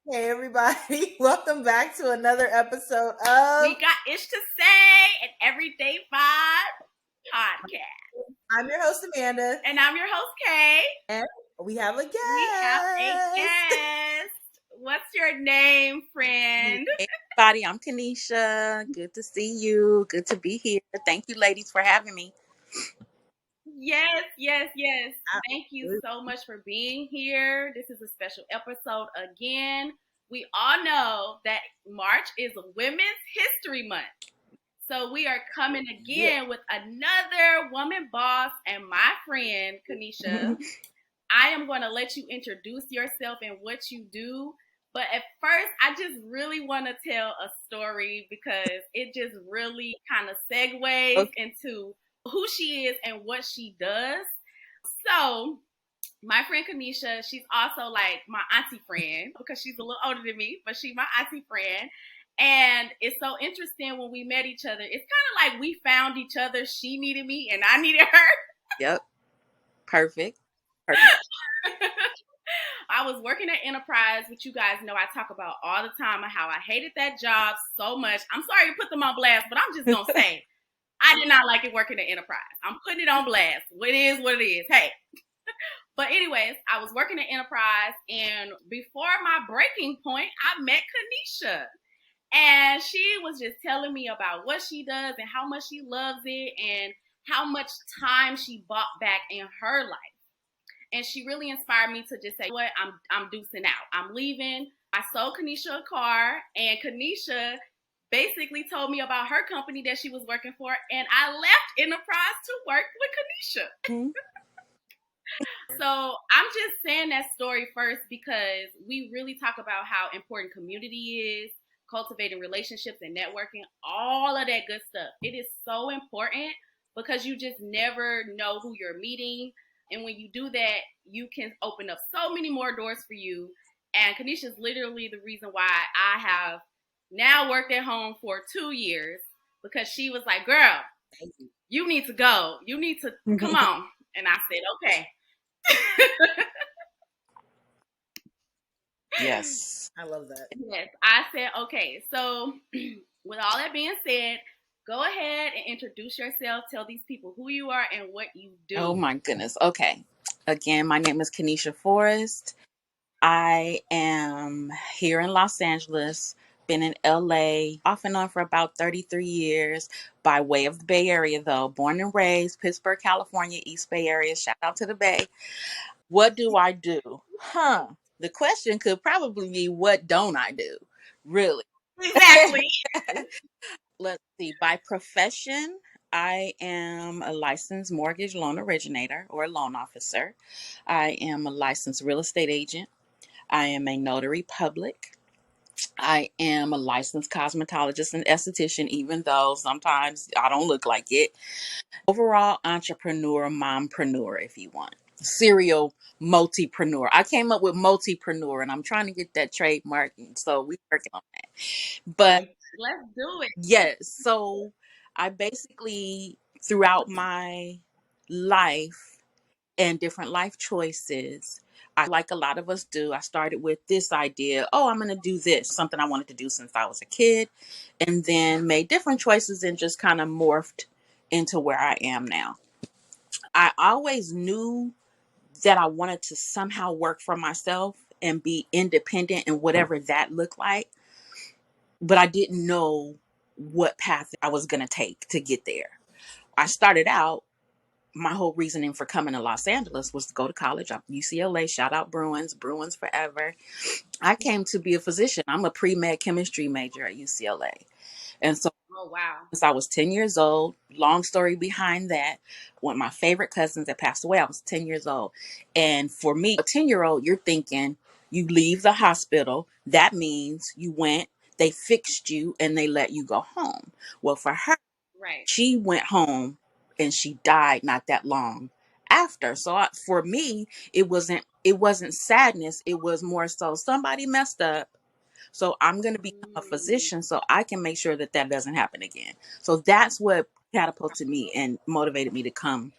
Hey, everybody. Welcome back to another episode of We got Ish to Say and Everyday Vibe podcast. I'm your host, Amanda, And I'm your host, Kay. and we have a We have a guest. guest. What's your name, friend? Hey everybody, I'm Kennesha. Good to see you. Good to be here. Thank you, ladies, for having me. Yes, yes, yes. Thank you Absolutely. so much for being here. This is a special episode again. We all know that March is Women's History Month. So we are coming Yeah. again with another woman boss and my friend, Kennesha. I am going to let you introduce yourself and what you do. But at first, I just really want to tell a story because it just really kind of segues Okay. into who she is and what she does. So, my friend Kennesha, she's also like my auntie friend because she's a little older than me, but she's my auntie friend. And it's so interesting when we met each other. It's kind of like we found each other. She needed me and I needed her. Yep. Perfect. Perfect. I was working at Enterprise, which you guys know I talk about all the time and how I hated that job so much. I'm sorry to put them on blast, but I'm just going to say I did not like it working at Enterprise. I'm putting it on blast. It is what it is. Hey. But anyways, I was working at Enterprise, and before my breaking point, I met Kennesha. And she was just telling me about what she does and how much she loves it and how much time she bought back in her life. And she really inspired me to just say, what, I'm deucing out. I'm leaving. I sold Kennesha a car, and Kennesha basically told me about her company that she was working for, and I left Enterprise to work with Kennesha. Mhm. So I'm just saying that story first because we really talk about how important community is, cultivating relationships and networking, all of that good stuff. It is so important because you just never know who you're meeting. And when you do that, you can open up so many more doors for you. And Kennesha is literally the reason why I have now worked at home for 2 years because she was like, girl, you need to go. You need to come on. And I said, okay. Yes. I love that. Yes, I said, okay. So, with all that being said, go ahead and introduce yourself. Tell these people who you are and what you Oh do. my goodness. Okay. Again, my name is Kennesha Forrest. I am here in Los Angeles. Been in LA off and on for about 33 years by way of the Bay Area, though. Born and raised, Pittsburgh, California, East Bay area. Shout out to the Bay. What do I do? The question could probably be, what don't I do? Really? Exactly. Let's see. By profession, I am a licensed mortgage loan originator or loan officer. I am a licensed real estate agent. I am a notary public. I am a licensed cosmetologist and esthetician, even though sometimes I don't look like it. Overall entrepreneur, mompreneur, if you want. Serial multipreneur. I came up with multipreneur and I'm trying to get that trademark. And so we're working on that. But Let's do it. yes, so I basically, throughout my life and different life choices, like a lot of us do, I started with this idea, oh, I'm going to do this, something I wanted to do since I was a kid, and then made different choices and just kind of morphed into where I am now. I always knew that I wanted to somehow work for myself and be independent and whatever that looked like, but I didn't know what path I was going to take to get there. I started out, my whole reasoning for coming to Los Angeles was to go to college. I'm UCLA, shout out Bruins, Bruins forever. I came to be a physician. I'm a pre-med chemistry major at UCLA. And so Oh, wow. since I was 10 years old, long story behind that, one of my favorite cousins that passed away, I was 10 years old. And for me, a 10-year-old, you're thinking you leave the hospital. That means you went, they fixed you, and they let you go home. Well, for her, Right. she went home and she died not that long after. So for me, it wasn't sadness. It was more so somebody messed up, so I'm going to become a Mm, physician so I can make sure that that doesn't happen again. So that's what catapulted me and motivated me to come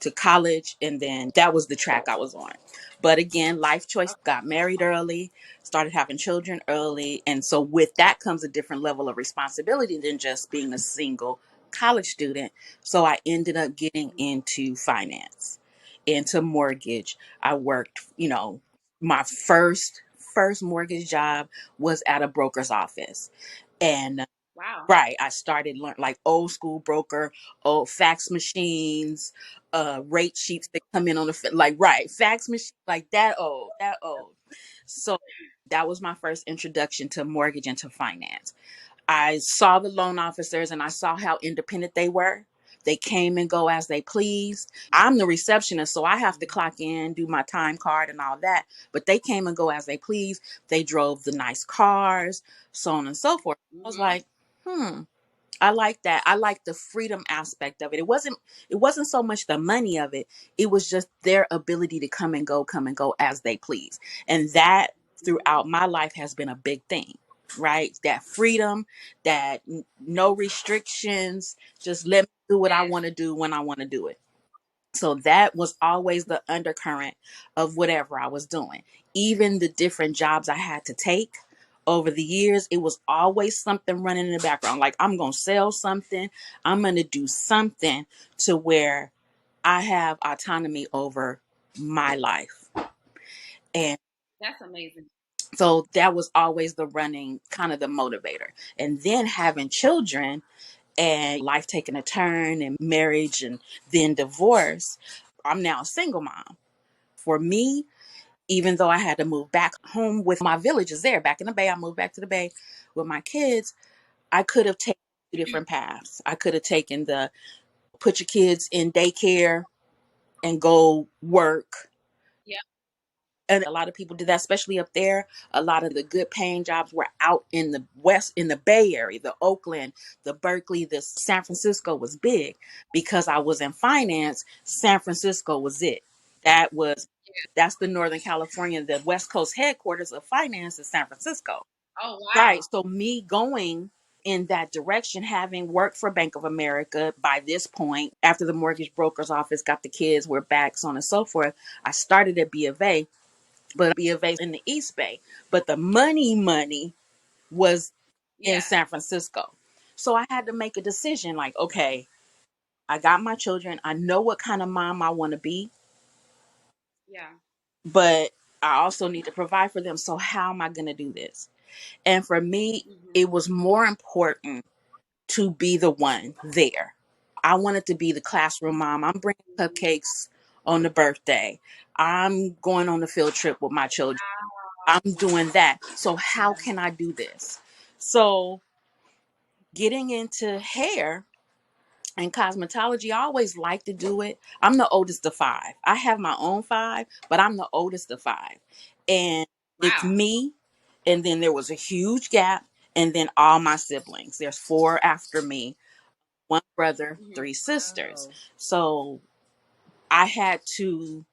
to college, and then that was the track I was on. But again, life choice, got married early, started having children early, and so with that comes a different level of responsibility than just being a single college student. So I ended up getting into finance, into mortgage. I worked, my first mortgage job was at a broker's office. And Wow. right, I started learn like old school broker, old fax machines, rate sheets that come in on the like right fax machine like that old. So that was my first introduction to mortgage and to finance. I saw the loan officers and I saw how independent they were. They came and go as they pleased. I'm the receptionist, so I have to clock in, do my time card and all that. But they came and go as they pleased. They drove the nice cars, so on and so forth. I was Mm-hmm. like, I like that. I like the freedom aspect of it. It wasn't so much the money of it. It was just their ability to come and go as they please. And that Mm-hmm. throughout my life has been a big thing. Right? That freedom, that no restrictions, just let me do what I Yes. want to do when I want to do it. So that was always the undercurrent of whatever I was doing. Even the different jobs I had to take over the years, it was always something running in the background. Like, I'm going to sell something, I'm going to do something to where I have autonomy over my life. And That's amazing. so that was always the running kind of the motivator. And then having children and life taking a turn and marriage and then divorce, I'm now a single mom. For me, even though I had to move back home with my villages there back in the Bay, I moved back to the Bay with my kids. I could have taken two different paths. I could have taken the put your kids in daycare and go work. Yeah. And a lot of people did that, especially up there. A lot of the good paying jobs were out in the West, in the Bay Area, the Oakland, the Berkeley, the San Francisco was big. Because I was in finance, San Francisco was it. That was, that's the Northern California, the West Coast headquarters of finance is San Francisco. Oh Right. wow. So me going in that direction, having worked for Bank of America by this point, after the mortgage broker's office got the kids, we're back, so on and so forth. I started at B of A, but B of A in the East Bay. But the money was in Yeah. San Francisco. So I had to make a decision like, okay, I got my children. I know what kind of mom I want to be, Yeah. but I also need to provide for them. So how am I going to do this? And for me, Mm-hmm. it was more important to be the one there. I wanted to be the classroom mom. I'm bringing cupcakes on the birthday. I'm going on a field trip with my children. I'm doing that. So how Yeah. can I do this? So getting into hair and cosmetology, I always like to do it. I'm the oldest of five. I have my own five, but I'm the oldest of five. And it's Wow. me, and then there was a huge gap, and then all my siblings. There's four after me, one brother, Mm-hmm. three sisters. Oh. So I had to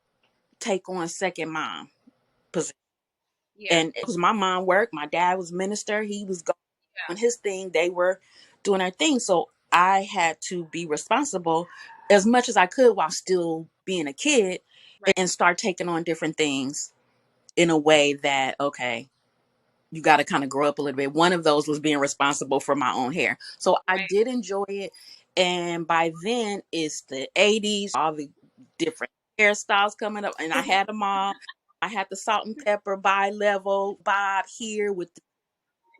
take on second mom position. Yeah. And it was my mom worked. My dad was minister. He was Yeah. doing his thing. They were doing their thing. So I had to be responsible as much as I could while still being a kid Right. and start taking on different things in a way that, okay, you got to kind of grow up a little bit. One of those was being responsible for my own hair. So I Right. did enjoy it. And by then it's the 80s, all the different hairstyles coming up. And I had them all. I had the salt and pepper bi-level bob here with the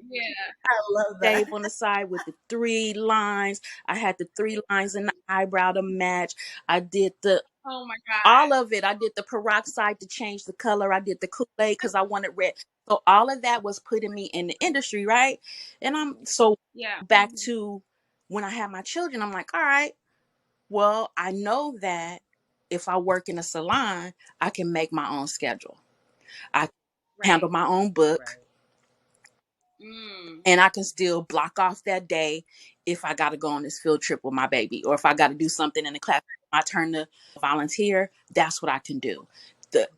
Yeah. I love that. shave on the side with the three lines. I had the three lines in the eyebrow to match. I did the Oh my God. all of it. I did the peroxide to change the color. I did the Kool-Aid because I wanted red. So all of that was putting me in the industry, right? And I'm so Yeah. back to when I had my children, I'm like, all right, well, I know that if I work in a salon, I can make my own schedule. I handle Right. my own book. Mm. And I can still block off that day if I got to go on this field trip with my baby, or if I got to do something in the class, my turn to volunteer. That's what I can do. The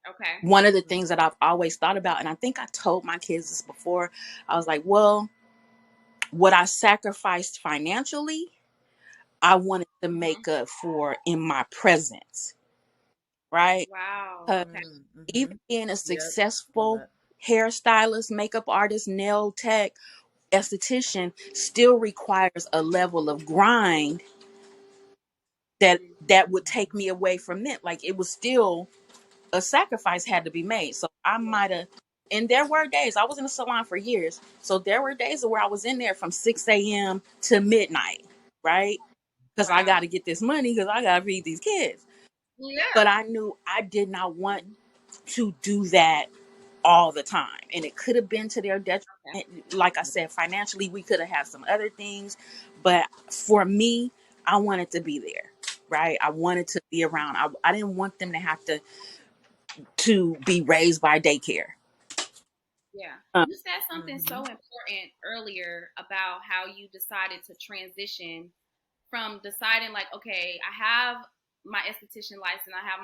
Okay. one of the things that I've always thought about, and I think I told my kids this before, I was like, well, what I sacrificed financially, I wanted to Mhm. make up for in my presence, right? Wow. 'Cause Okay. even being a Yep. Feel successful that. hairstylist, makeup artist, nail tech, esthetician still requires a level of grind that would take me away from it. Like it was still a sacrifice had to be made. So I might have, and there were days I was in the salon for years. So there were days where I was in there from 6 a.m. to midnight, right? Because I Wow. got to get this money because I got to feed these kids. Yeah. But I knew I did not want to do that all the time. And it could have been to their detriment. Okay. Like I said, financially, we could have had some other things. But for me, I wanted to be there, right? I wanted to be around. I didn't want them to have to be raised by daycare. Yeah. Um, You said something Mm-hmm. so important earlier about how you decided to transition from deciding like, okay, I have my esthetician license, I have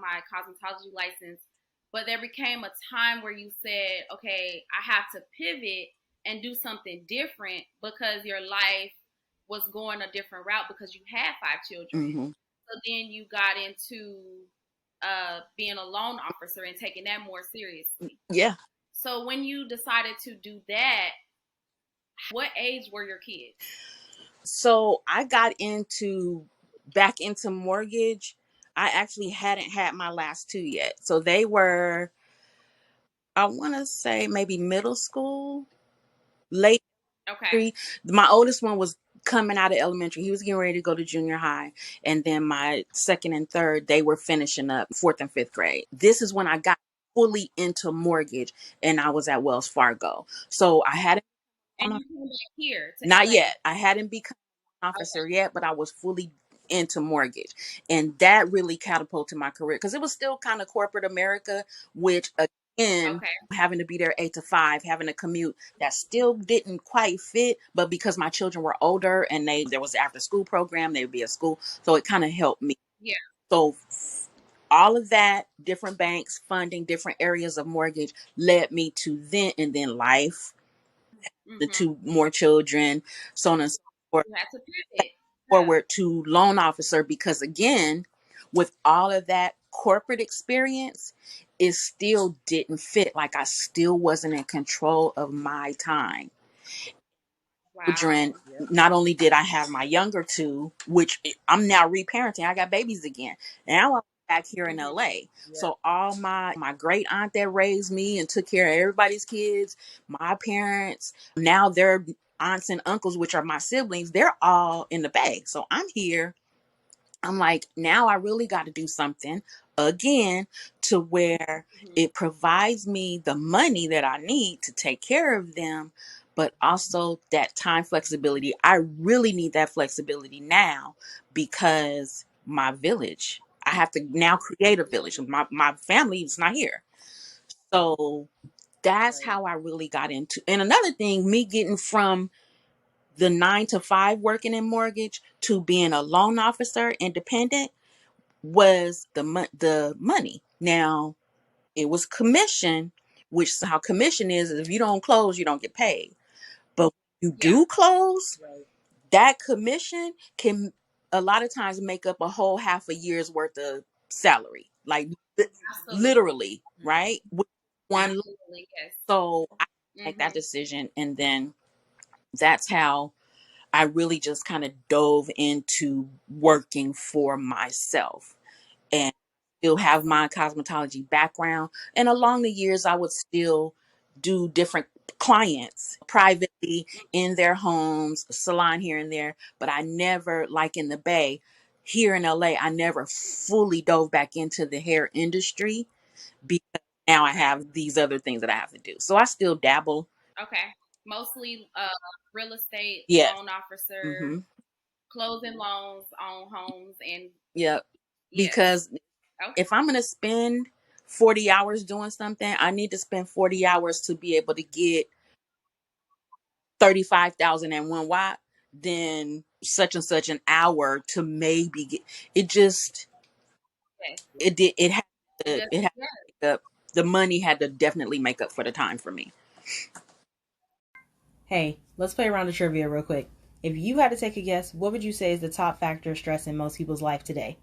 my cosmetology license, but there became a time where you said, okay, I have to pivot and do something different because your life was going a different route because you had five children. mhm. So then you got into being a loan officer and taking that more seriously. Yeah. So when you decided to do that, what age were your kids? So I got back into mortgage. I actually hadn't had my last two yet. So they were, I want to say maybe middle school, late Okay. three. My oldest one was coming out of elementary. He was getting ready to go to junior high. And then my second and third, they were finishing up fourth and fifth grade. This is when I got fully into mortgage and I was at Wells Fargo. So I hadn't, And you came back here to not LA. yet. I hadn't become an Okay. officer yet, but I was fully into mortgage. And that really catapulted my career because it was still kind of corporate America, which again, Okay. having to be there 8 to 5, having to commute, that still didn't quite fit. But because my children were older and there was an after school program, they would be at school. So it kind of helped me. Yeah. So all of that, different banks, funding, different areas of mortgage led me to then and then life, the Mhm. two more children, so on and so forth, You had to pivot. Yeah. forward to loan officer because again, with all of that corporate experience, it still didn't fit. Like I still wasn't in control of my time. Children, Wow. Yep. not only did I have my younger two, which I'm now reparenting, I got babies again. Now I'm back here in Mhm. LA. Yep. So all my great aunt that raised me and took care of everybody's kids, my parents, now their aunts and uncles, which are my siblings, they're all in the Bay. So I'm here. I'm like, now I really got to do something again to where Mhm. it provides me the money that I need to take care of them, but also that time flexibility. I really need that flexibility now because my village, I have to now create a village. My family is not here. So that's Right. how I really got into. And another thing, me getting from the 9 to 5 working in mortgage to being a loan officer independent was the money. Now it was commission, which how commission is if you don't close, you don't get paid. But when you Yeah. do close, Right. that commission can a lot of times make up a whole half a year's worth of salary, like Absolutely. literally, Mm-hmm. right? With one, Absolutely. Yes. so I make that Mhm. decision, and then that's how I really just kind of dove into working for myself and still have Awesome. my cosmetology background. And along the years, I would still do different clients privately in their homes, salon here and there. But I never, like in the Bay, here in LA, I never fully dove back into the hair industry because now I Okay. have these other things that I have to do. So I still dabble. Okay. Mostly real estate Yes. loan officer, Mm-hmm. closing loans on homes, and Yep. yes. Because Okay. if I'm going to spend 40 hours doing something, I need to spend 40 hours to be able to get 35,001 watt, then such and such an hour to maybe get it. Just Yes. it had It to does. it had Yes. to make up. The money had to definitely make up for the time for me. Hey, let's play around the trivia real quick. If you had to take a guess, what would you say is the top factor stressing most people's life today?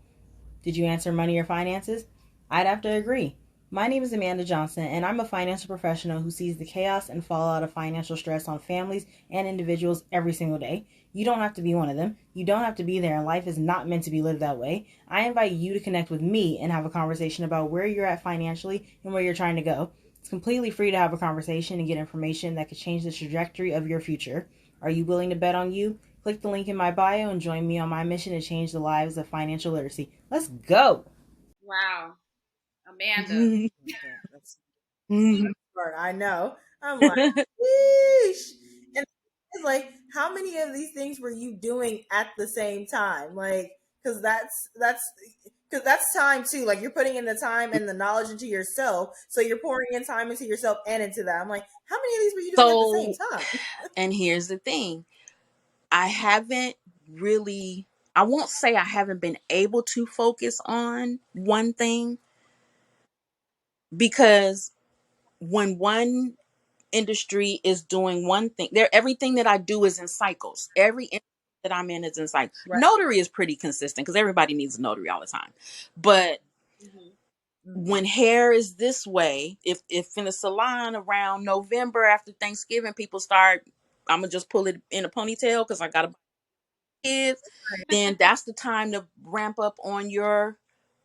Did you answer money or finances? I'd have to agree. My name is Amanda Johnson, and I'm a financial professional who sees the chaos and fallout of financial stress on families and individuals every single day. You don't have to be one of them. You don't have to be there, and life is not meant to be lived that way. I invite you to connect with me and have a conversation about where you're at financially and where you're trying to go. It's completely free to have a conversation and get information that could change the trajectory of your future. Are you willing to bet on you? Click the link in my bio and join me on my mission to change the lives of financial literacy. Let's go. Wow. Amanda. That's smart. I know. I'm like, yeesh. And it's like, how many of these things were you doing at the same time? Like, because that's time too. Like you're putting in the time and the knowledge into yourself, so you're pouring in time into yourself and into that. I'm like, how many of these were you doing at the same So, time? and here's the thing, I haven't really, I won't say I haven't been able to focus on one thing, because when one industry is doing one thing, there, everything that I do is in cycles. Every industry that I'm in is in cycles. Right. Notary is pretty consistent because everybody needs a notary all the time. But Mm-hmm. when hair is this way, if in a salon around November after Thanksgiving, people start, I'm gonna just pull it in a ponytail because I gotta kids, then that's the time to ramp up on your,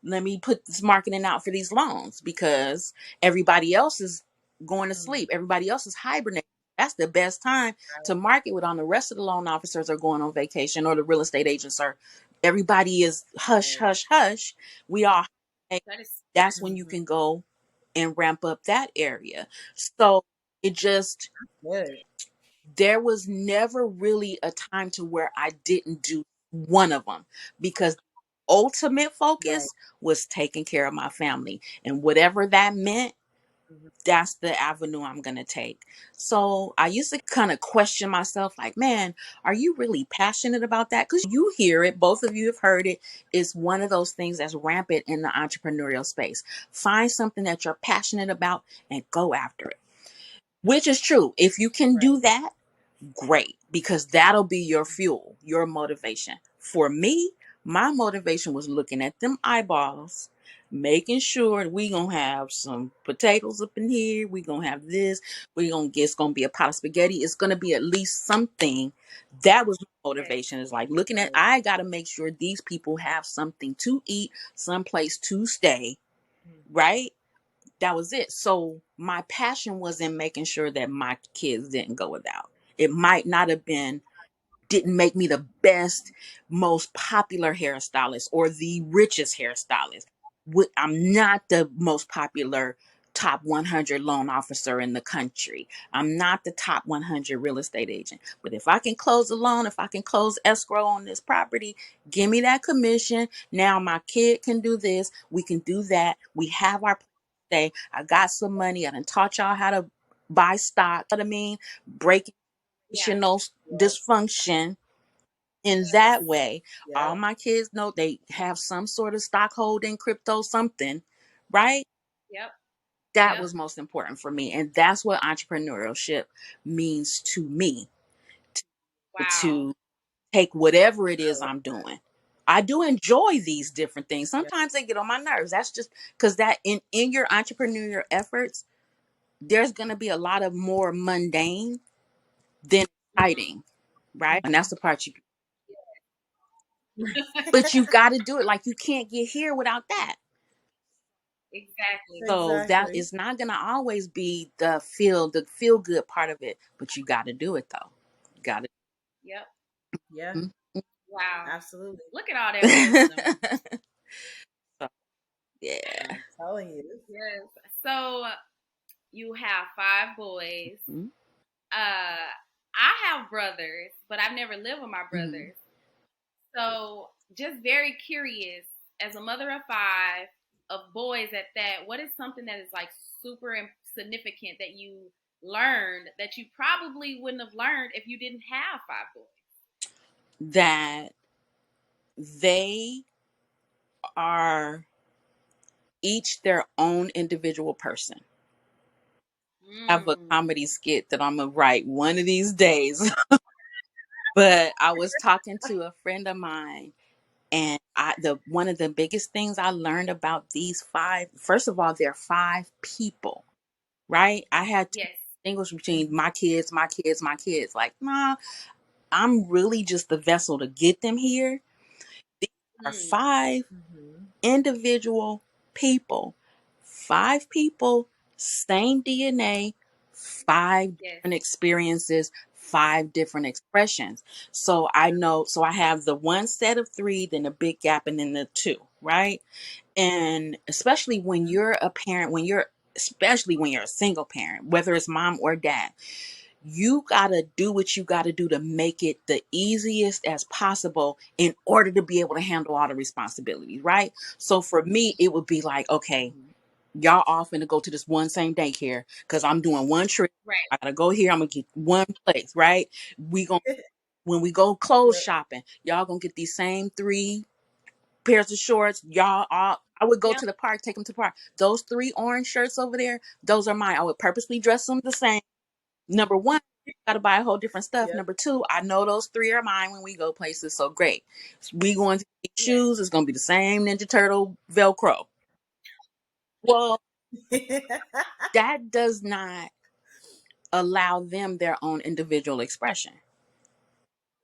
let me put this marketing out for these loans, because everybody else is going to sleep. Everybody else is hibernating. That's the best time to market with, on the rest of the loan officers are going on vacation, or the real estate agents are, everybody is hush, hush, hush. We all, That is that's when you can go and ramp up that area. So it just, Good. there was never really a time to where I didn't do one of them, because ultimate Right. focus was taking care of my family, and whatever that meant, that's the avenue I'm going to take. So I used to kind of question myself, like, man, are you really passionate about that? Because you hear it, both of you have heard it. It's one of those things that's rampant in the entrepreneurial space. Find something that you're passionate about and go after it, which is true. If you can Right. do that, great, because that'll be your fuel, your motivation. For me, my motivation was looking at them eyeballs, making sure we gonna have some potatoes up in here, we gonna have this, we gonna get, it's gonna be a pot of spaghetti, it's gonna be at least something. That was my motivation, is like looking at, Right. I gotta make sure these people have something to eat, someplace to stay, right? That was it. So my passion was in making sure that my kids didn't go without. It might not have been, didn't make me the best, most popular hairstylist or the richest hairstylist. I'm not the most popular top 100 loan officer in the country. I'm not the top 100 real estate agent. But if I can close a loan, if I can close escrow on this property, give me that commission. Now my kid can do this. We can do that. We have our say, I got some money. I done taught y'all how to buy stock. You know what I mean? Break yeah. Yep. dysfunction in Yes. that way. All Yep. my kids know they have some sort of stock holding, crypto, something, right? Yep. That Yep. was most important for me. And that's what entrepreneurship means to me, Wow. to take whatever it I is love I'm doing. I do enjoy these different things. that. Sometimes they get on my nerves. That's just because that in your entrepreneurial efforts, there's going to be a lot of more mundane than Mm-hmm. exciting, right? And that's the part you, Yep. but you got to do it. Like, you can't get here without that. Exactly. So that Exactly. is not going to always be the feel good part of it, but you got to do it though. Got Yep. Yeah. to. Wow. Absolutely. Look at all that wisdom. So, yeah. I'm telling you. Yes. So you have five boys. Mhm. I have brothers, but I've never lived with my Mhm. brothers. So just very curious, as a mother of five, of boys at that, what is something that is like super significant that you learned that you probably wouldn't have learned if you didn't have five boys? That they are each their own individual person. I have a Mm. comedy skit that I'm gonna write one of these days But I was talking to a friend of mine, and the one of the biggest things I learned about these five, first of all, they're five people, right? I had to Yes. distinguish between my kids, my kids, my kids. Like, nah, I'm really just the vessel to get them here. These are Mm. five individual people. Five people, same DNA, five Yes. different experiences, five different expressions. So I know, so I have the one set of three, then a big gap, and then the two, right? And especially when you're a parent, especially when you're a single parent, whether it's mom or dad, you got to do what you got to do to make it the easiest as possible in order to be able to handle all the responsibilities, right? So for me, it would be like, okay, y'all off and to go to this one same daycare because I'm doing one trip. Right. I gotta go here. I'm gonna get one place, right? We gonna When we go clothes shopping, y'all gonna get these same three pairs of shorts. Y'all all I would go Yep. to the park, take them to the park. Those three orange shirts over there, those are mine. I would purposely dress them the same. Number one, got to buy a whole different stuff. Yep. Number two, I know those three are mine when we go places. So great. We going to get Yes. shoes. It's gonna be the same Ninja Turtle Velcro. Well, that does not allow them their own individual expression,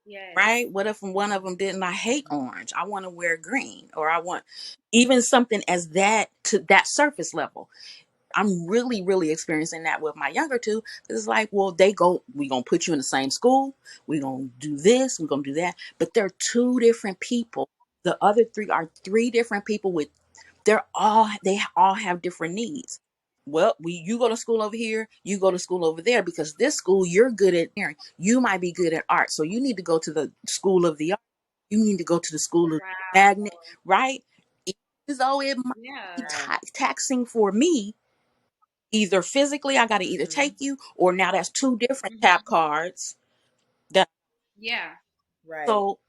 Yes. right? What if one of them didn't? I hate orange. I want to wear green, or I want even something as that to that surface level. I'm really, really experiencing that with my younger two. It's like, well, we gonna put you in the same school. We gonna do this. We gonna do that. But they're two different people. The other three are three different people they all have different needs. Well, you go to school over here, you go to school over there because this school you're good at hearing. You might be good at art, so you need to go to the school of the art. You need to go to the school of Wow. magnet, right? Even though it might be Yeah. Right. taxing for me, either physically, I got to either Mm-hmm. take you, or now that's two different tap Hmm. cards. That Yeah. Right. so,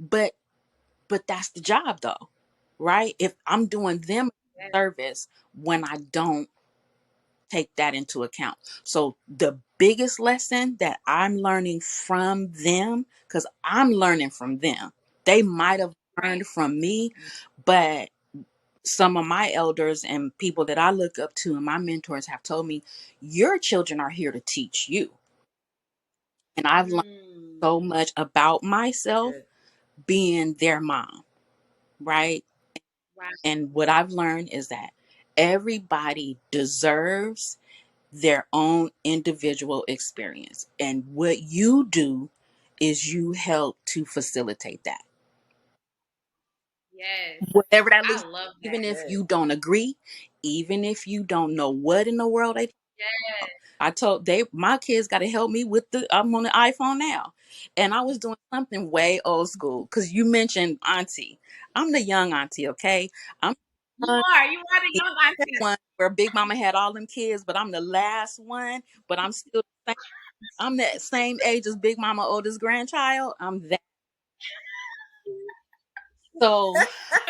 but that's the job though, right? If I'm doing them Yes. a service when I don't take that into account. So the biggest lesson that I'm learning from them, because I'm learning from them, they might have Right. learned from me, but some of my elders and people that I look up to and my mentors have told me, your children are here to teach you. And I've learned Mm. so much about That's myself good. being their mom, right? Wow. And what I've learned is that everybody deserves their own individual experience. And what you do is you help to facilitate that. Yes. Whatever that I looks, love that. even if Yes. you don't agree, even if you don't know what in the world they Yes. I told my kids got to help me with I'm on the iPhone now. And I was doing something way old school because you mentioned auntie. I'm the young auntie, okay? I'm You the are. You are the young auntie. one where Big Mama had all them kids, but I'm the last one, but I'm still the same. I'm that same age as Big Mama oldest grandchild. I'm that. So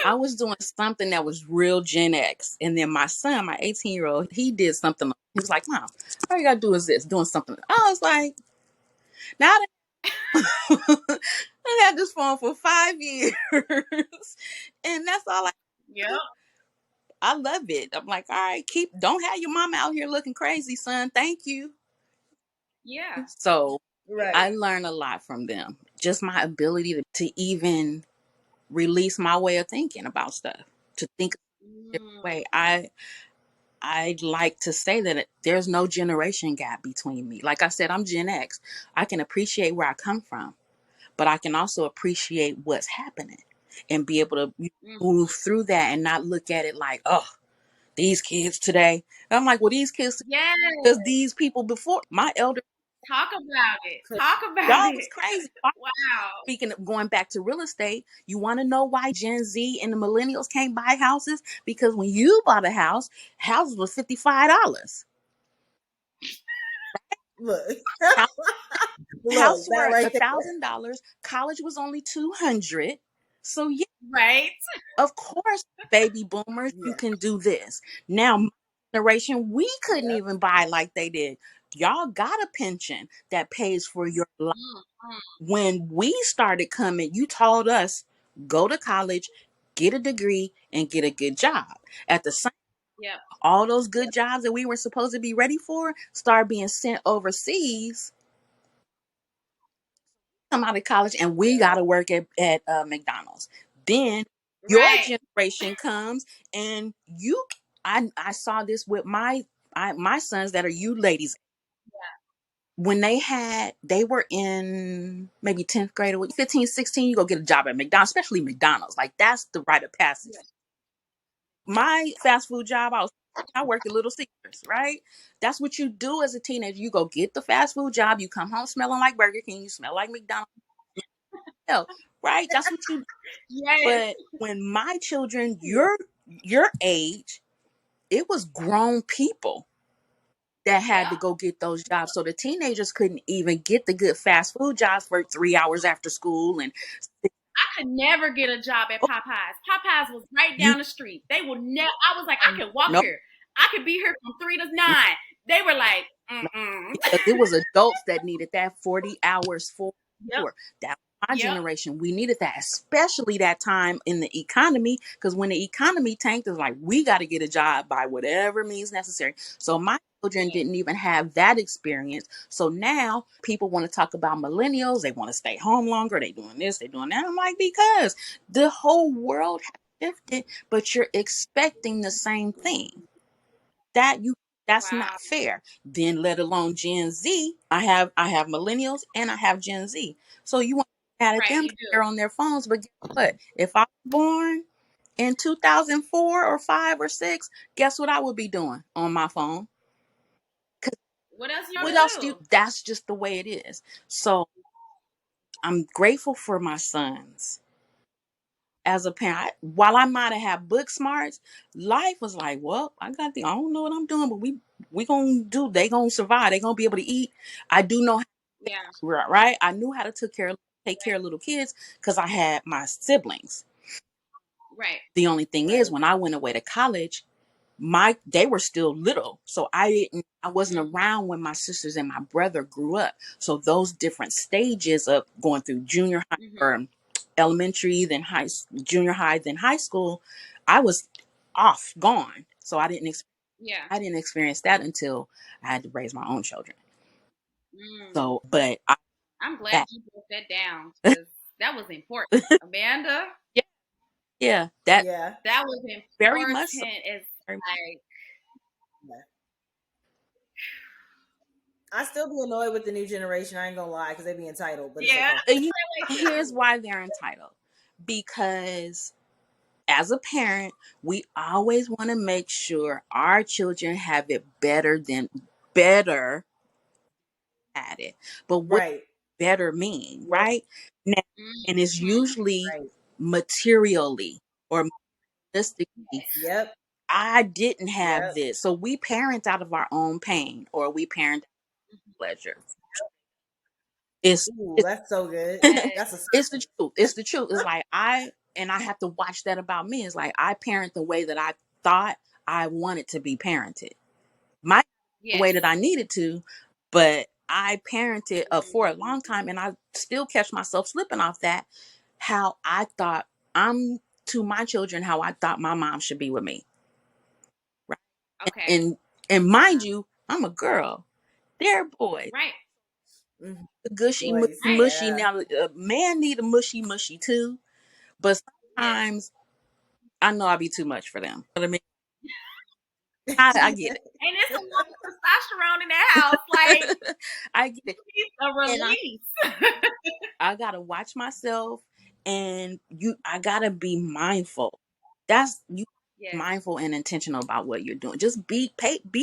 I was doing something that was real Gen X. And then my son, my 18-year-old, he did something. He was like, Mom, all you gotta do is this, doing something. I was like, now I had this phone for 5 years, and that's all Yep. I love it. I'm like, all right, don't have your mama out here looking crazy, son. Thank you. Yeah. So Right. I learned a lot from them. Just my ability to even release my way of thinking about stuff, to think a different Mm. way. I'd like to say that there's no generation gap between me. Like I said, I'm Gen X. I can appreciate where I come from, but I can also appreciate what's happening and be able to Mm. move through that and not look at it like, oh, these kids today. And I'm like, well, these kids, Yes. because these people before my elder, Talk about it. Talk about y'all was it. crazy. Wow. Speaking of going back to real estate, you want to know why Gen Z and the millennials can't buy houses? Because when you bought a house, houses was $55. Look. House, Look, house that were right there. $1,000. College was only 200. So yeah, Right. of course, baby boomers, you Yeah. can do this. Now, my generation, we couldn't Yep. even buy like they did. Y'all got a pension that pays for your life. Mm-hmm. When we started coming, you told us go to college, get a degree, and get a good job. At the same, Yep. all those good jobs that we were supposed to be ready for start being sent overseas. Come out of college, and we got Yep. to work at McDonald's. Then your Right. generation comes, and I saw this with my sons that are you ladies. When they were in maybe 10th grade or 15, 16, you go get a job at McDonald's, especially McDonald's. Like that's the rite of passage. Yes. My fast food job, I worked at Little Caesars, right? That's what you do as a teenager. You go get the fast food job, you come home smelling like Burger King, you smell like McDonald's, right? That's what you. Yes. But when my children, your age, it was grown people that had to Yep. go get those jobs. So the teenagers couldn't even get the good fast food jobs for 3 hours after school. And I could never get a job at oh, Popeyes. Popeyes was right you down the street. They will never. I was like, I can walk no, here. I could be here from 3 to 9. They were like, no, mm-mm. because it was adults that needed that 40 hours for Yep. sure. That was my Yep. generation. We needed that, especially that time in the economy, because when the economy tanked, it's like we got to get a job by whatever means necessary. So my children Yes. didn't even have that experience. So now people want to talk about millennials. They want to stay home longer. They doing this, they doing that. I'm like, because the whole world has shifted, but you're expecting the same thing. That's Wow. not fair. Then let alone Gen Z. I have millennials and I have Gen Z. So you want to add at Right. them You do. they're on their phones, but guess what? If I was born in 2004 or 5 or 6, guess what I would be doing on my phone? Cuz What else you what gonna else do you, do? that's just the way it is. So I'm grateful for my sons as a parent. While I might have had book smarts, life was like, well, I don't know what I'm doing, but we gonna do. They gonna survive. They gonna be able to eat. I do know, Yeah. right? I knew how to take care of little kids because I had my siblings. Right. The only thing is, Right. when I went away to college, they were still little, so I wasn't Mm-hmm. around when my sisters and my brother grew up. So those different stages of going through junior high Mm-hmm. or elementary, then junior high, then high school, I was gone. So Yeah. I didn't experience that until I had to raise my own children. Mm. So, but I I'm glad that you broke that down because that was important, Amanda. yeah, yeah, that Yeah. That was very important. much so. It's Very like, Yeah. I still be annoyed with the new generation. I ain't gonna lie, because they be entitled, but it's yeah, okay. you Here's why they're entitled, because as a parent, we always want to make sure our children have it better at it. But what Right. better mean, Yep. right? Now, and it's mm-hmm. usually Right. materially or materialistically. Yes. Yep. I didn't have Yep. this. So we parent out of our own pain or we parent out of Mm-hmm. pleasure. It's Ooh, it's that's so good. That's a it's the truth. It's the truth. It's like I have to watch that about me. It's like I parent the way that I thought I wanted to be parented. My the Yes. way that I needed to, but I parented for a Mm-hmm. long time and I still catch myself slipping off that how I thought I'm to my children how I thought my mom should be with me. Right. Okay. And and mind you, I'm a girl. They're boys. Right. Mhm. Gushy, mushy, Boys. Right. mushy. Yeah. Now, a man need a mushy, mushy too. But Yes. sometimes I know I be too much for them. You know what I mean, I get And it's a lot of testosterone in that house. Like, it. I get it, it's a and release. I gotta watch myself, and I gotta be mindful. That's you Yes. mindful and intentional about what you're doing. Just be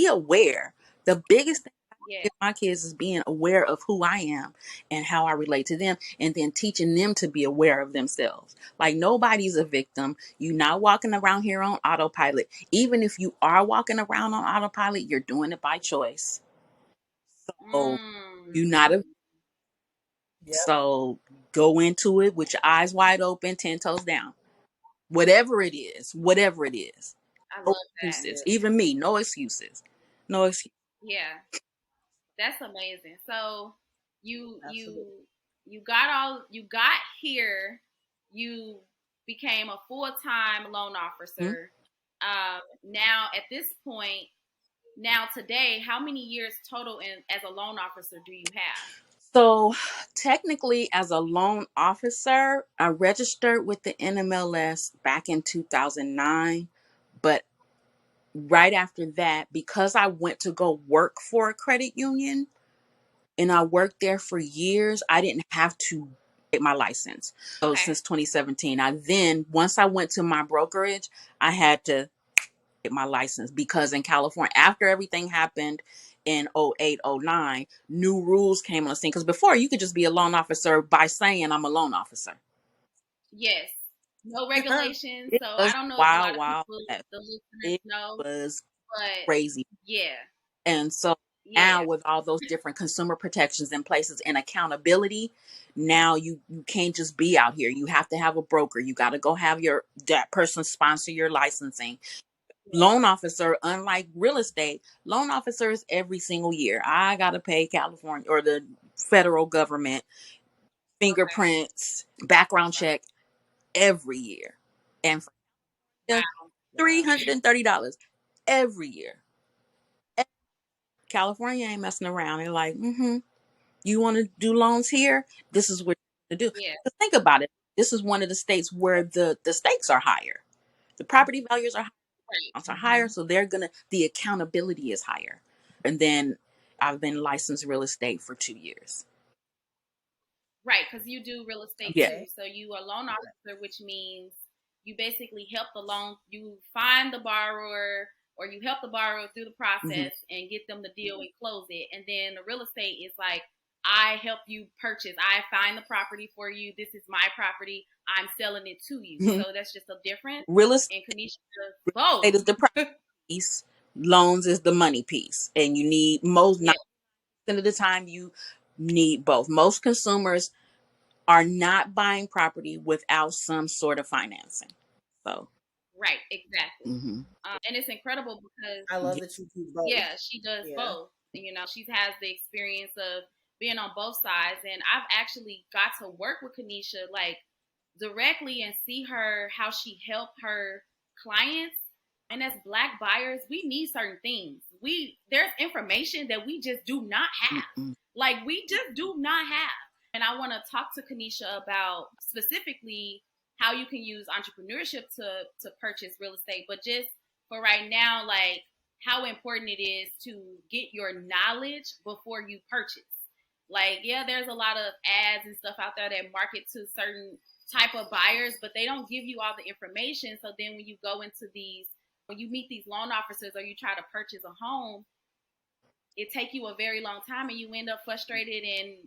aware. The biggest thing Yes. with my kids is being aware of who I am and how I relate to them, and then teaching them to be aware of themselves. Like nobody's a victim. You're not walking around here on autopilot. Even if you are walking around on autopilot, you're doing it by choice. So you're not a Mm. Yep. so go into it with your eyes wide open, 10 toes down. Whatever it is, whatever it is. I No love that. excuses. Yep. Even me, no excuses. No excuses. Yeah. That's amazing. So you you Absolutely. you got here, you became a full-time loan Hmm? officer. Now at this point, now today, how many years total in as a loan officer do you have? So technically, as a loan officer, I registered with the NMLS back in 2009. But right after that, because I went to go work for a credit union and I worked there for years, I didn't have to get my license. So Okay. since 2017, once I went to my brokerage, I had to get my license because in California, after everything happened in 08, 09, new rules came on the scene. Because before, you could just be a loan officer by saying, I'm a loan officer. Yes. No regulations. It So I was don't know if a lot wild, of wild. people, the listeners, It know, was but crazy. yeah, And so now yeah, with all those different consumer protections in places and accountability, now you can't just be out here. You have to have a broker. You got to go have that person sponsor your licensing. yeah. Loan officer, unlike real estate, loan officers every single year. I got to pay California or the federal government Okay. fingerprints, background check every year. And for Wow. Wow. $330 every year. California ain't messing around. They're like, you want to do loans here? This is what you're going to do. Yeah. But think about it. This is one of the states where the stakes are higher. The property values are Right. higher, so the accountability is higher. And then I've been licensed real estate for 2 years. Right, because you do real estate Yeah. too. Okay. So you are a loan officer, which means you basically help the loan, you find the borrower or you help the borrower through the Hmm. process and get them the deal and close it. And then the real estate is like, I help you purchase. I find the property for you. This is my property. I'm selling it to you. So that's just a difference. real estate, And Kennesha does real both. estate is the property piece. Loans is the money piece, and you need most Yeah, 90% of the time you need both. Most consumers are not buying property without some sort of financing. So, right, exactly. hmm And it's incredible because I love yeah. that you do both. yeah, she does Yeah. both. You know, she has the experience of being on both sides. And I've actually got to work with Kennesha like directly and see her how she helped her clients. And as black buyers, we need certain things. There's information that we just do not have. Mm-mm. Like we just do not have. And I want to talk to Kennesha about specifically how you can use entrepreneurship to purchase real estate. But just for right now, like how important it is to get your knowledge before you purchase. Like, yeah, there's a lot of ads and stuff out there that market to certain type of buyers, but they don't give you all the information. So then when you go into when you meet these loan officers or you try to purchase a home, it take you a very long time and you end up frustrated and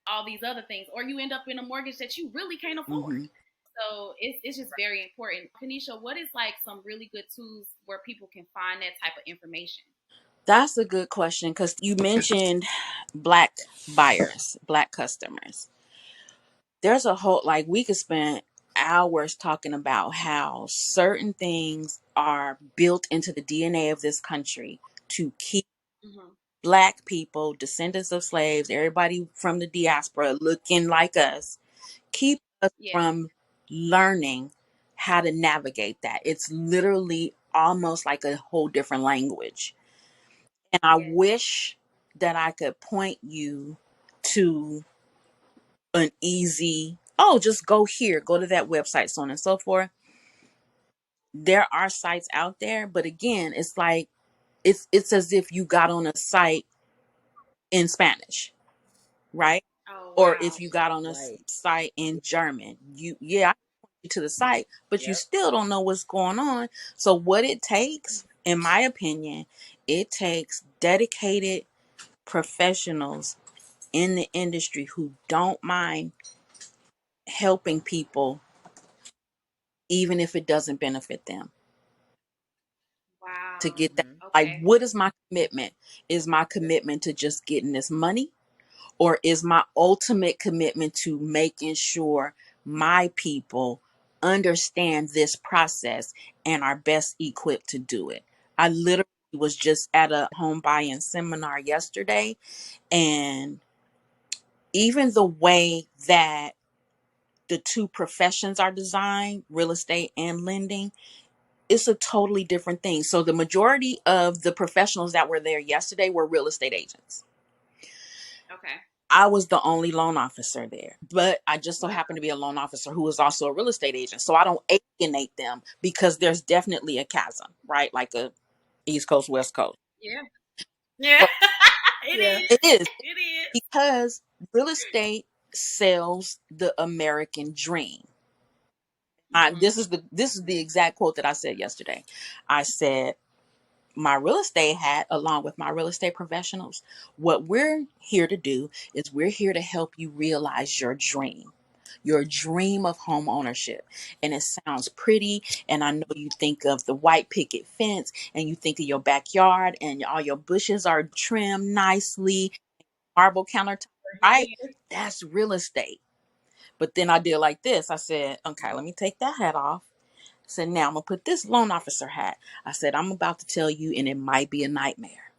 all these other things, or you end up in a mortgage that you really can't afford. Hmm. So it's just very important. Kennesha, what is like some really good tools where people can find that type of information? That's a good question because you mentioned black buyers, black customers. There's a whole, like, we could spend hours talking about how certain things are built into the DNA of this country to keep Mm-hmm. black people, descendants of slaves, everybody from the diaspora looking like us, keep us Yeah. from learning how to navigate that. It's literally almost like a whole different language. And I Yes. wish that I could point you to an easy, oh, just go here, go to that website, so on and so forth. There are sites out there, but again, it's like it's as if you got on a site in Spanish, right? Oh Or wow. if you got on a Right. site in German. I point you to the site, but you Yep. still don't know what's going on. So what it takes, in my opinion, it takes dedicated professionals in the industry who don't mind helping people even if it doesn't benefit them to Wow. get that. Hmm. Like, Okay. what is my commitment? Is my commitment to just getting this money, or is my ultimate commitment to making sure my people understand this process and are best equipped to do it? I literally was just at a home buying seminar yesterday, and even the way that the two professions are designed, real estate and lending, it's a totally different thing. So the majority of the professionals that were there yesterday were real estate agents. Okay. I was the only loan officer there, but I just so Wow. happened to be a loan officer who was also a real estate agent. So I don't alienate them, because there's definitely a chasm, right? Like a East Coast, West Coast. Yeah. Yeah. So It Yeah. is. it is, It is. because real estate sells the American dream. Mm-hmm. This is the exact quote that I said yesterday. I said, my real estate hat, along with my real estate professionals, what we're here to do is we're here to help you realize your dream of home ownership. And it sounds pretty, and I know you think of the white picket fence, and you think of your backyard, and all your bushes are trimmed nicely, marble countertop, right? It is. That's real estate. But then I did like this. I said, okay, let me take that hat off. I said, now I'm going to put this loan officer hat. I said, I'm about to tell you, and it might be a nightmare,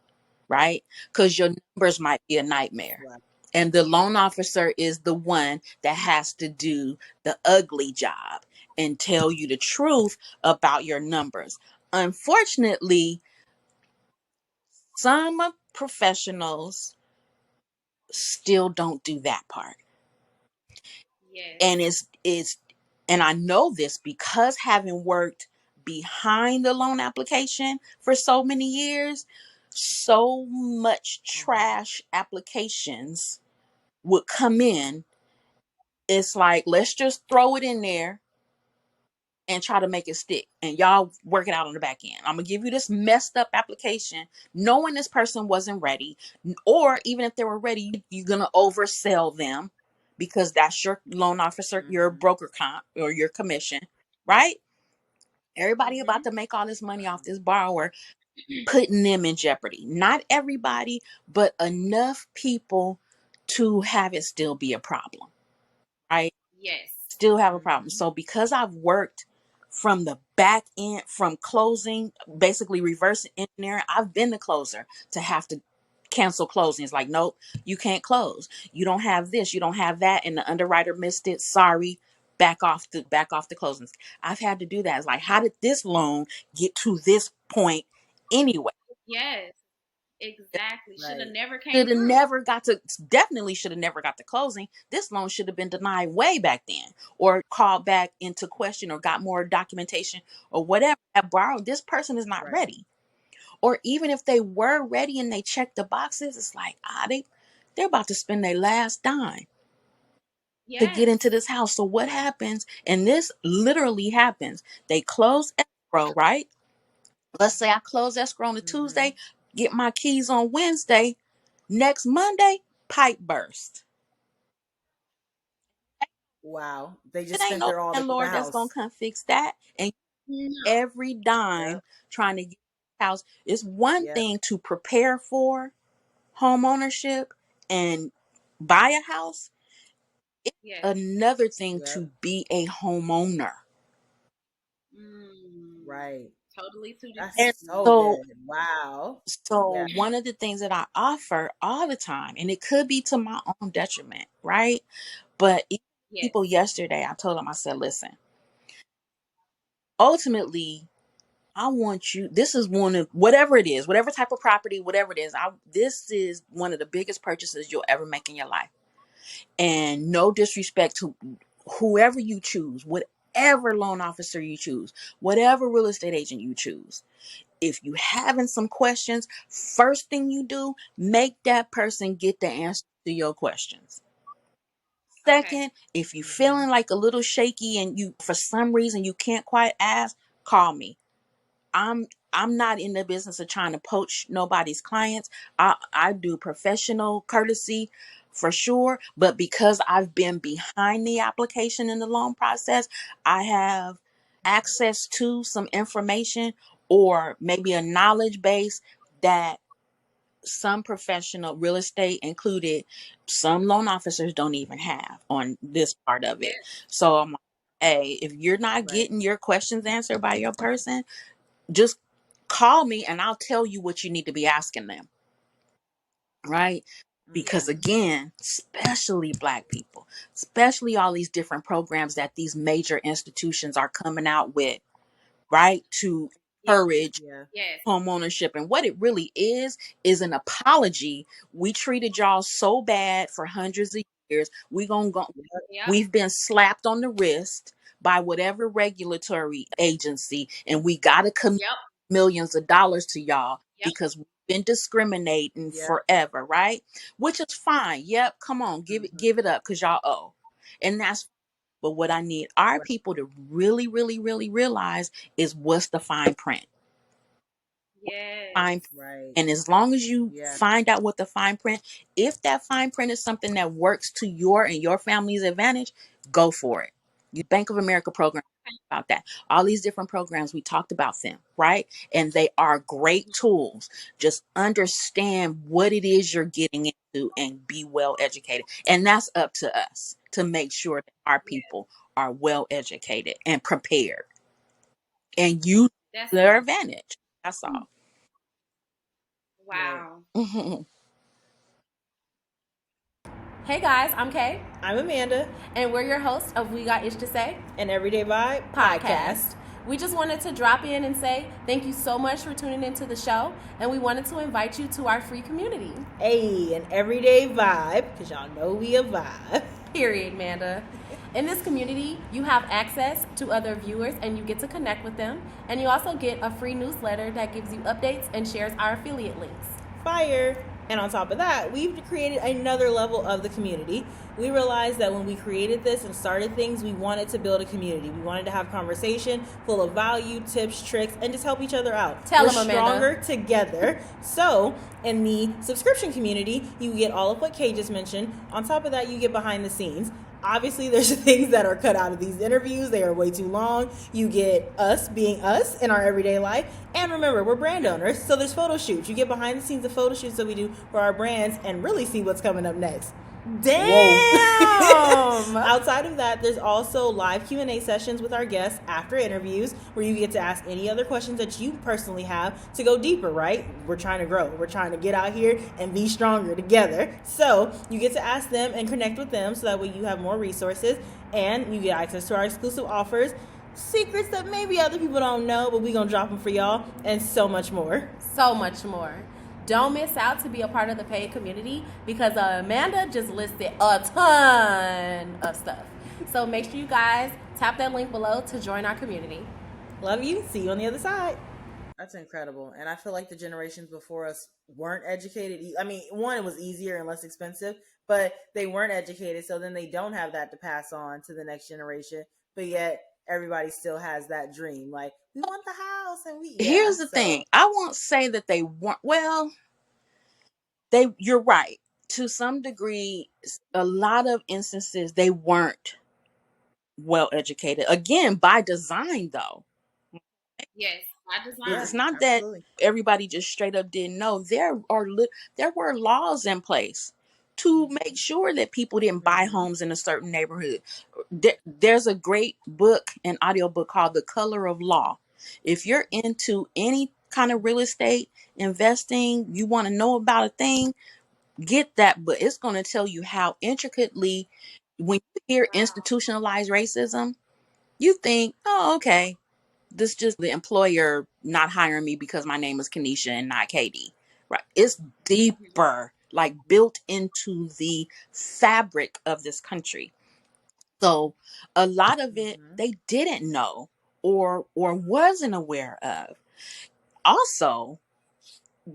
right? Because your numbers might be a nightmare. Right. And the loan officer is the one that has to do the ugly job and tell you the truth about your numbers. Unfortunately, some professionals still don't do that part. Yes. And it's and I know this because having worked behind the loan application for so many years, so much trash applications would come in. It's like, let's just throw it in there and try to make it stick, and y'all work it out on the back end. I'm gonna give you this messed up application knowing this person wasn't ready, or even if they were ready, you're gonna oversell them, because that's your loan officer, your Mm-hmm. broker comp, or your commission, right? Everybody Mm-hmm. about to make all this money off this borrower, putting them in jeopardy. Not everybody, but enough people to have it still be a problem, right? Yes. Still have a problem. Mm-hmm. So because I've worked from the back end, from closing, basically reverse engineering, I've been the closer to have to cancel closings. Like, nope, you can't close. You don't have this, you don't have that, and the underwriter missed it. Sorry, back off the closings. I've had to do that. It's like, how did this loan get to this point anyway? Yes. Exactly. Should have Right. never came Should have through. never got to, definitely should have never got to closing. This loan should have been denied way back then, or called back into question, or got more documentation, or whatever. That borrowed, this person is not Right. ready. Or even if they were ready and they checked the boxes, it's like, they're about to spend their last dime to get Yes. into this house. So what happens? And this literally happens. They close escrow, right? Let's say I close escrow on a Mm-hmm. Tuesday, get my keys on Wednesday. Next Monday, pipe burst. Wow. They It just ain't spent no their all in the landlord that's gonna house. come fix that. And No. every dime Yep. trying to get a house. It's one Yep. thing to prepare for home ownership and buy a house. It's Yes. another thing Yep. to be a homeowner. Mm. Right. Totally two That's different And so things. so good. Wow. so Yeah. one of the things that I offer all the time, and it could be to my own detriment, right? But even Yes. people yesterday, I told them, I said, listen, ultimately, I want you, this is one of, whatever it is, whatever type of property, whatever it is, this is one of the biggest purchases you'll ever make in your life. And no disrespect to whoever you choose, whatever loan officer you choose, whatever real estate agent you choose. If you having some questions, first thing you do, make that person get the answer to your questions. Okay. Second, if you Mm-hmm. feeling like a little shaky and you for some reason you can't quite ask, call me. I'm not in the business of trying to poach nobody's clients. I do professional courtesy for sure, but because I've been behind the application in the loan process, I have access to some information, or maybe a knowledge base that some professional, real estate included, some loan officers don't even have on this part of it. Yes. So I'm like, hey, if you're not Right. getting your questions answered by your person, just Call me and I'll tell you what you need to be asking them. Right? Because again, especially Black people, especially all these different programs that these major institutions are coming out with, right? To Yes. encourage Yes. home ownership. And what it really is an apology. We treated y'all so bad for hundreds of years. Yep. We've been slapped on the wrist by whatever regulatory agency, and we gotta commit Yep. millions of dollars to y'all Yep. because we've been discriminating forever, right? Which is fine. Yep, come on, give it up because y'all owe. And that's, but what I need our people to really, really, really realize is what's the fine print. Yes. Fine. And as long as you find out what the fine print, if that fine print is something that works to your and your family's advantage, go for it. You Bank of America program about that. All these different programs, we talked about them, right? And they are great tools. Just understand what it is you're getting into and be well educated. And that's up to us to make sure that our people are well educated and prepared and use That's their it. advantage. That's all. Wow. Hey guys, I'm Kay. I'm Amanda. And we're your hosts of We Got Ish to Say, an Everyday Vibe podcast. We just wanted to drop in and say thank you so much for tuning into the show, and we wanted to invite you to our free community. Hey, an Everyday Vibe, because y'all know we a vibe. Period, Amanda. In this community, you have access to other viewers and you get to connect with them. And you also get a free newsletter that gives you updates and shares our affiliate links. Fire! And on top of that, we've created another level of the community. We realized that when we created this and started things, we wanted to build a community. We wanted to have conversation full of value, tips, tricks, and just help each other out. We're stronger together. So in the subscription community, you get all of what Kay just mentioned. On top of that, you get behind the scenes. Obviously, there's things that are cut out of these interviews. They are way too long. You get us being us in our everyday life. And remember, we're brand owners, so there's photo shoots. You get behind the scenes of photo shoots that we do for our brands and really see what's coming up next. Damn! Outside of that, there's also live Q&A sessions with our guests after interviews where you get to ask any other questions that you personally have to go deeper, right? We're trying to grow. We're trying to get out here and be stronger together. So you get to ask them and connect with them so that way you have more resources and you get access to our exclusive offers, secrets that maybe other people don't know, but we're going to drop them for y'all, and so much more. So much more. Don't miss out to be a part of the paid community because Amanda just listed a ton of stuff. So make sure you guys tap that link below to join our community. Love you. See you on the other side. That's incredible. And I feel like the generations before us weren't educated. I mean, one, it was easier and less expensive, but they weren't educated. So then they don't have that to pass on to the next generation. But yet everybody still has that dream. Like, we want the house and we... Yeah, here's the thing. I won't say that they weren't. Well, you're right. To some degree, a lot of instances, they weren't well educated. Again, by design, though. Yes, by design. It's not that everybody just straight up didn't know. There were laws in place to make sure that people didn't buy homes in a certain neighborhood. There's a great book, an audiobook called The Color of Law. If you're into any kind of real estate investing, you want to know about a thing, get that book. It's going to tell you how intricately, when you hear institutionalized racism, you think, oh, okay, this just the employer not hiring me because my name is Kennesha and not Katie. Right. It's deeper, like built into the fabric of this country. So a lot of it they didn't know or wasn't aware of. Also,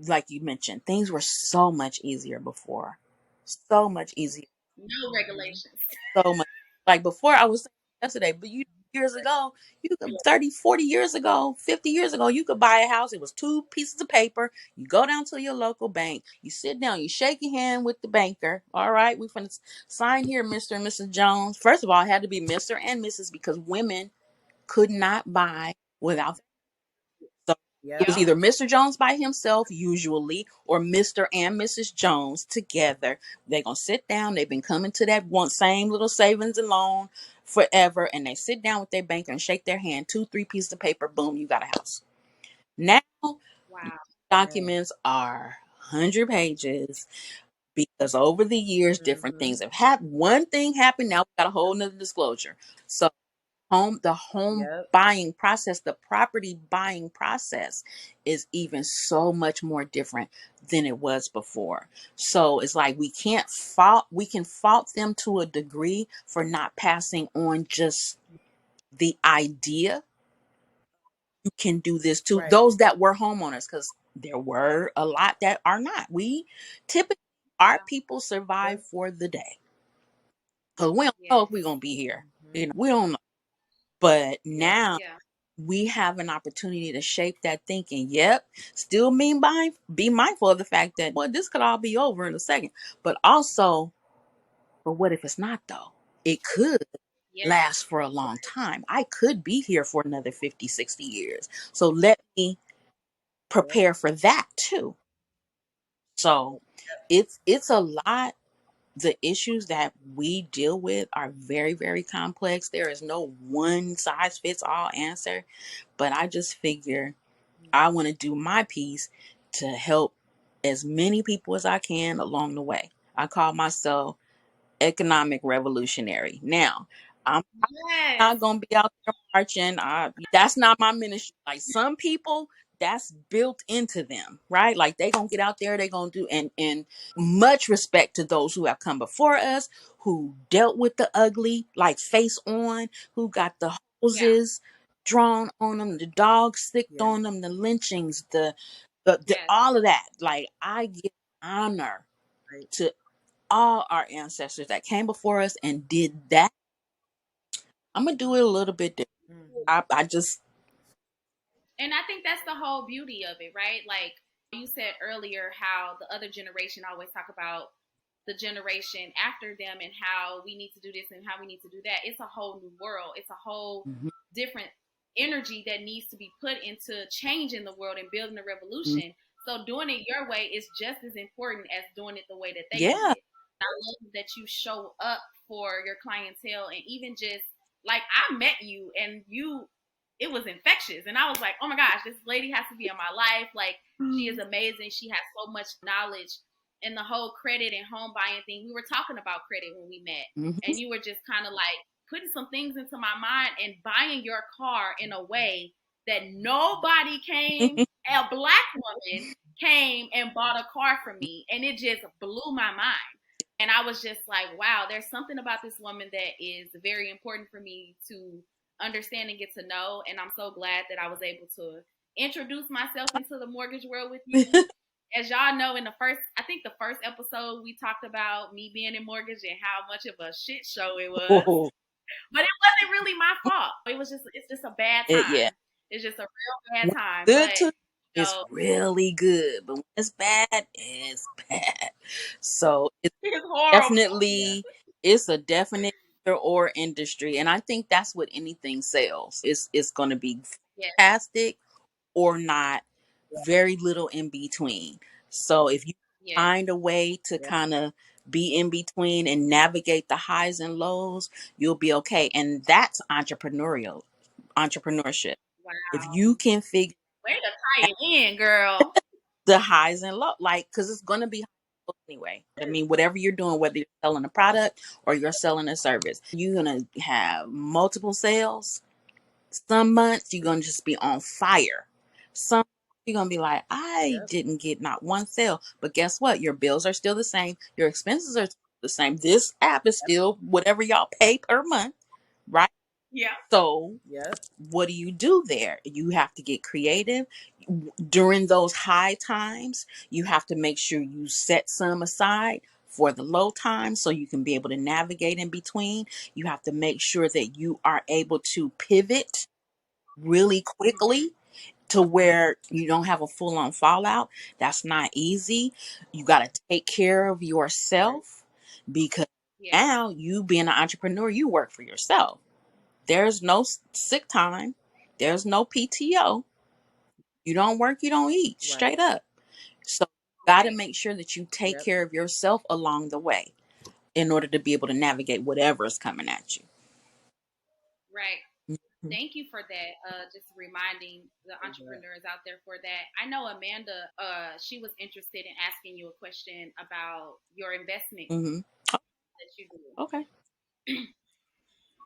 like you mentioned, things were so much easier before. So much easier. No regulations. So much. Like before, I was saying yesterday, but years ago, you could 30, 40 years ago, 50 years ago, you could buy a house. It was 2 pieces of paper. You go down to your local bank. You sit down. You shake your hand with the banker. All right, we finna sign here, Mr. and Mrs. Jones. First of all, it had to be Mr. and Mrs. because women could not buy without. So it was either Mr. Jones by himself, usually, or Mr. and Mrs. Jones together. They're going to sit down. They've been coming to that one same little savings and loan forever. And they sit down with their banker and shake their hand. 2, 3 pieces of paper. Boom, you got a house. Now, Wow. Documents are 100 pages because over the years, different things have happened. One thing happened, now we got a whole nother disclosure. So the home buying process, the property buying process is even so much more different than it was before. So it's like we can fault them to a degree for not passing on just the idea you can do this to those that were homeowners, because there were a lot that are not. We typically, our people survive for the day because we don't know Yes. if we're gonna be here. We don't know. But now Yeah. we have an opportunity to shape that thinking. Yep. Still be mindful of the fact that, well, this could all be over in a second. But also, but what if it's not though? It could Yes. last for a long time. I could be here for another 50, 60 years. So let me prepare for that too. So it's a lot. The issues that we deal with are very, very complex. There is no one size fits all answer. But I just figure I want to do my piece to help as many people as I can along the way. I call myself economic revolutionary. Now, I'm Yes. not gonna be out there marching. That's not my ministry. Like some people, that's built into them, right? Like they gonna get out there, they gonna do, and much respect to those who have come before us, who dealt with the ugly, like face on, who got the Yeah. hoses drawn on them, the dogs sticked on them, the lynchings, the Yes. all of that. Like I give honor to all our ancestors that came before us and did that. I'm gonna do it a little bit different. I just And I think that's the whole beauty of it, right? Like you said earlier, how the other generation always talk about the generation after them and how we need to do this and how we need to do that. It's a whole new world. It's a whole mhm, different energy that needs to be put into changing the world and building a mhm. revolution. So doing it your way is just as important as doing it the way that they did Yeah. it. I love that you show up for your clientele and even just like I met you and you it was infectious. And I was like, oh my gosh, this lady has to be in my life. Like, she is amazing. She has so much knowledge. And the whole credit and home buying thing, we were talking about credit when we met. Mhm. And you were just kind of like putting some things into my mind and buying your car in a way that nobody came, a black woman came and bought a car for me. And it just blew my mind. And I was just like, wow, there's something about this woman that is very important for me to understand and get to know. And I'm so glad that I was able to introduce myself into the mortgage world with you. As y'all know, in the first, I think the first episode, we talked about me being in mortgage and how much of a shit show it was. Oh, But it wasn't really my fault. It's just a bad yeah. time. It's just a real bad When time. it's good But, to you it's know, really good, but when it's bad, it's bad. So it's it's horrible. definitely it's a definite either or industry, and I think that's what anything sells. It's going to be Yes, fantastic or not, very little in between. So if you yes, find a way to kind of be in between and navigate the highs and lows, you'll be okay. And that's entrepreneurship. If wow. you can figure Way to tie it in, girl. the highs and lows, like, because it's going to be anyway. I mean, whatever you're doing, whether you're selling a product or you're selling a service, you're going to have multiple sales. Some months you're gonna just be on fire. Some you're gonna be like, I didn't get not one sale. But guess what? Your bills are still the same. Your expenses are the same. This app is still whatever y'all pay per month, right? Yeah. So what do you do there? You have to get creative. During those high times, you have to make sure you set some aside for the low times so you can be able to navigate in between. You have to make sure that you are able to pivot really quickly to where you don't have a full on fallout. That's not easy. You got to take care of yourself because Yeah. now you being an entrepreneur, you work for yourself. There's no sick time. There's no PTO. You don't work, you don't eat, straight up. So you got to Right. make sure that you take care of yourself along the way in order to be able to navigate whatever is coming at you. Right. Thank you for that. Just reminding the entrepreneurs out there for that. I know Amanda, she was interested in asking you a question about your investment Mm-hmm. that you do. Okay.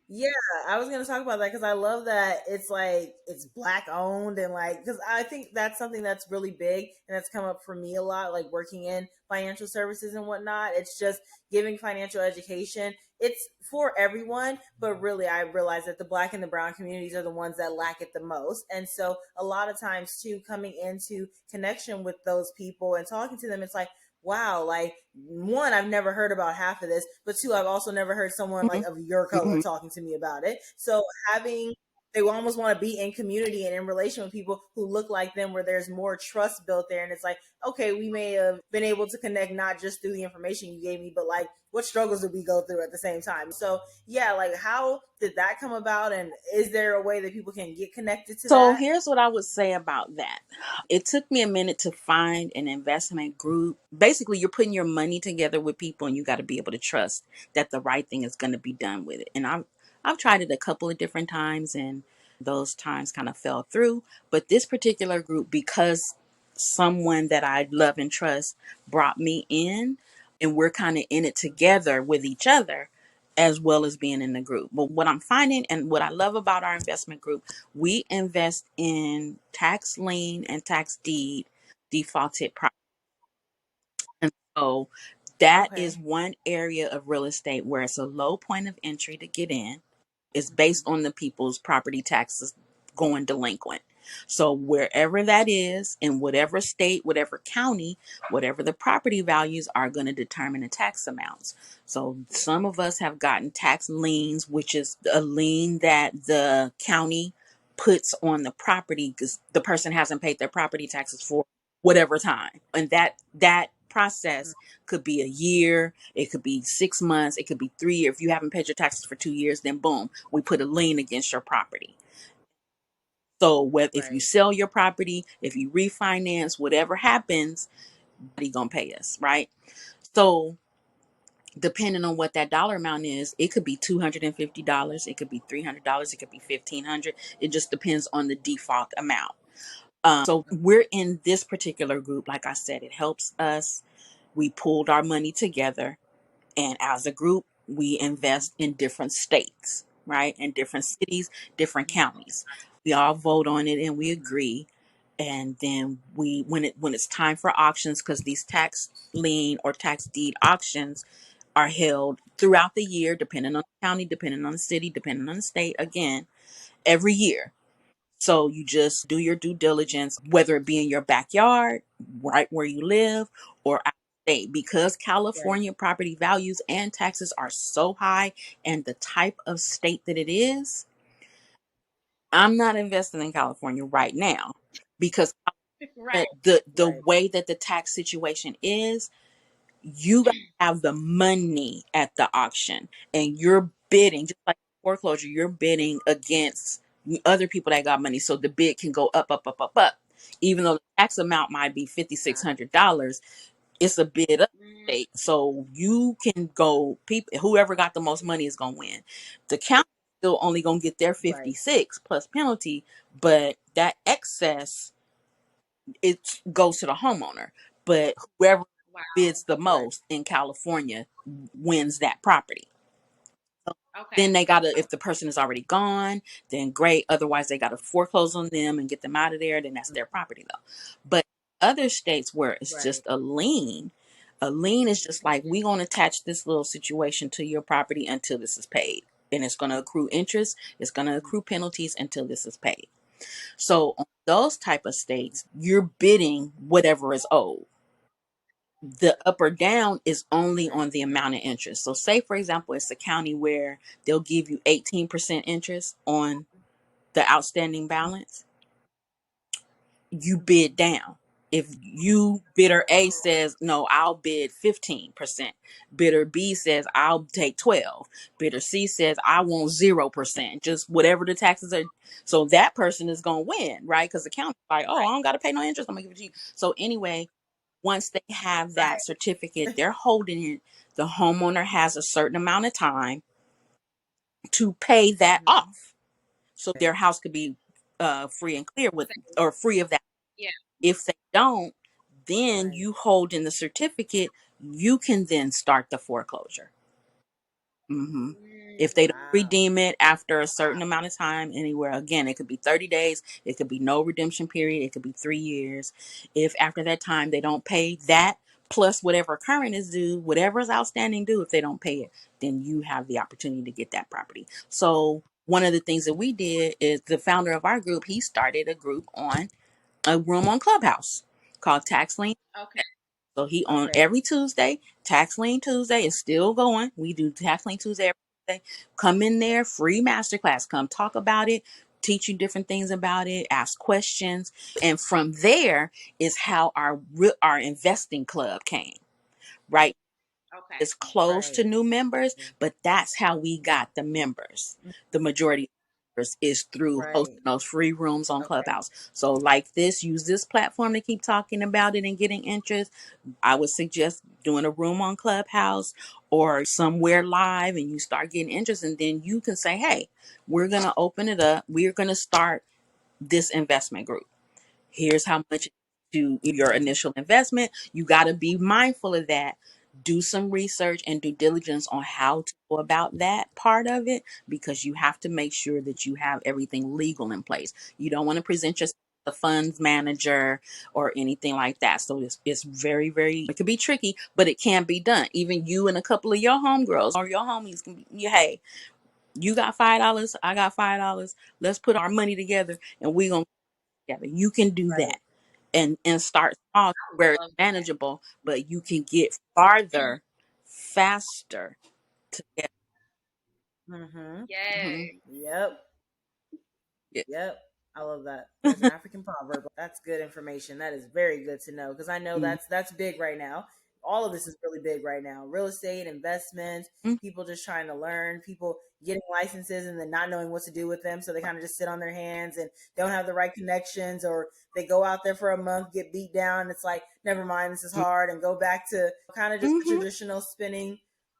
Yeah, I was gonna talk about that because I love that it's like it's black owned and like because I think that's something that's really big and that's come up for me a lot, like working in financial services and whatnot. It's just giving financial education. It's for everyone, but really I realize that the black and the brown communities are the ones that lack it the most. And so a lot of times too, coming into connection with those people and talking to them, it's like, wow, like one, I've never heard about half of this, but two, I've also never heard someone like of your color Mm-hmm. talking to me about it. So having they almost want to be in community and in relation with people who look like them where there's more trust built there, and it's like, okay, we may have been able to connect not just through the information you gave me, but like what struggles did we go through at the same time. So yeah, like how did that come about, and is there a way that people can get connected to So that? here's what I would say about that. It took me a minute to find an investment group. Basically, you're putting your money together with people and you got to be able to trust that the right thing is going to be done with it. And I've tried it a couple of different times and those times kind of fell through, but this particular group, because someone that I love and trust brought me in and we're kind of in it together with each other as well as being in the group. But what I'm finding and what I love about our investment group, we invest in tax lien and tax deed defaulted property. And so that is Okay. one area of real estate where it's a low point of entry to get in. It's based on the people's property taxes going delinquent. So wherever that is, in whatever state, whatever county, whatever the property values are going to determine the tax amounts. So some of us have gotten tax liens, which is a lien that the county puts on the property because the person hasn't paid their property taxes for whatever time. And that process could be a year, it could be 6 months, it could be 3 years. If you haven't paid your taxes for 2 years, then boom, we put a lien against your property. So if you Right. sell your property, if you refinance, whatever happens, nobody gonna pay us, right? So depending on what that dollar amount is, it could be $250, it could be $300, it could be $1,500. It just depends on the default amount. So we're in this particular group. Like I said, it helps us. We pulled our money together. And as a group, we invest in different states, right? In different cities, different counties. We all vote on it and we agree. And then when it's time for auctions, because these tax lien or tax deed auctions are held throughout the year, depending on the county, depending on the city, depending on the state, again, every year. So you just do your due diligence, whether it be in your backyard, right where you live, or out of state. Because Right. California property values and taxes are so high, and the type of state that it is, I'm not investing in California right now because Right. the Right. way that the tax situation is, you gotta have the money at the auction and you're bidding just like foreclosure, you're bidding against other people that got money, so the bid can go up, up, up, up, up. Even though the tax amount might be $5,600, it's a bid up Mm, state, so you can go, people, whoever got the most money is gonna win. The county still only gonna get their Right. 56 plus penalty, but that excess, it goes to the homeowner. But whoever wow. bids the Right. most in California wins that property. Then Okay. they gotta, if the person is already gone, then great. Otherwise, they gotta foreclose on them and get them out of there. Then that's their property though. But other states where it's Right. just a lien is just like, we gonna attach this little situation to your property until this is paid, and it's gonna accrue interest. It's gonna accrue penalties until this is paid. So on those type of states, you're bidding whatever is owed. The up or down is only Right. on the amount of interest. So say for example, it's a county where they'll give you 18% interest on the outstanding balance. You bid down. If you bidder A says no, I'll bid 15%. Bidder B says I'll take 12. Bidder C says I want 0%. Just whatever the taxes are. So that person is gonna win, right? Because the county's like, oh, I don't gotta pay no interest. I'm gonna give it to you. So anyway, once they have that certificate, they're holding it. The homeowner has a certain amount of time to pay that Mhm. off. so their house could be free and clear with, Same. or free of that. Yeah. If they don't, then Right. you hold in the certificate. You can then start the foreclosure. hmm If they don't Wow. redeem it after a certain amount of time, anywhere, again, it could be 30 days, it could be no redemption period, it could be 3 years. If after that time they don't pay that, plus whatever current is due, whatever is outstanding due, if they don't pay it, then you have the opportunity to get that property. So, one of the things that we did is the founder of our group, he started a room on Clubhouse called Tax Lien. Okay. So he on Okay. every Tuesday, Tax Lien Tuesday is still going. We do Tax Lien Tuesday every Tuesday. Come in there, free masterclass. Come talk about it, teach you different things about it, ask questions, and from there is how our investing club came. Right, Okay. it's closed Right. to new members, but that's how we got the members. The majority of members is through Right. hosting those free rooms on Okay. Clubhouse. So like this, use this platform to keep talking about it and getting interest. I would suggest doing a room on Clubhouse or somewhere live, and you start getting interest, and then you can say, hey, we're going to open it up. We're going to start this investment group. Here's how much to your initial investment. You got to be mindful of that. Do some research and due diligence on how to go about that part of it, because you have to make sure that you have everything legal in place. You don't want to present yourself as a funds manager or anything like that. So it's very, very, it can be tricky, but it can be done. Even you and a couple of your homegirls or your homies can be, hey, you got $5, I got $5. Let's put our money together and we're going to together. You can do Right. that and start small I where it's love that. manageable, but you can get farther faster together. Mm-hmm. hmm Yes. Yep. Yeah. Yep. I love that. There's an African proverb. That's good information. That is very good to know because I know Mhm. that's big right now. All of this is really big right now. Real estate, investments, people just trying to learn, people getting licenses and then not knowing what to do with them. So they kind of just sit on their hands and don't have the right connections, or they go out there for a month, get beat down. It's like, never mind, this is hard, and go back to kind of just the hmm traditional spinning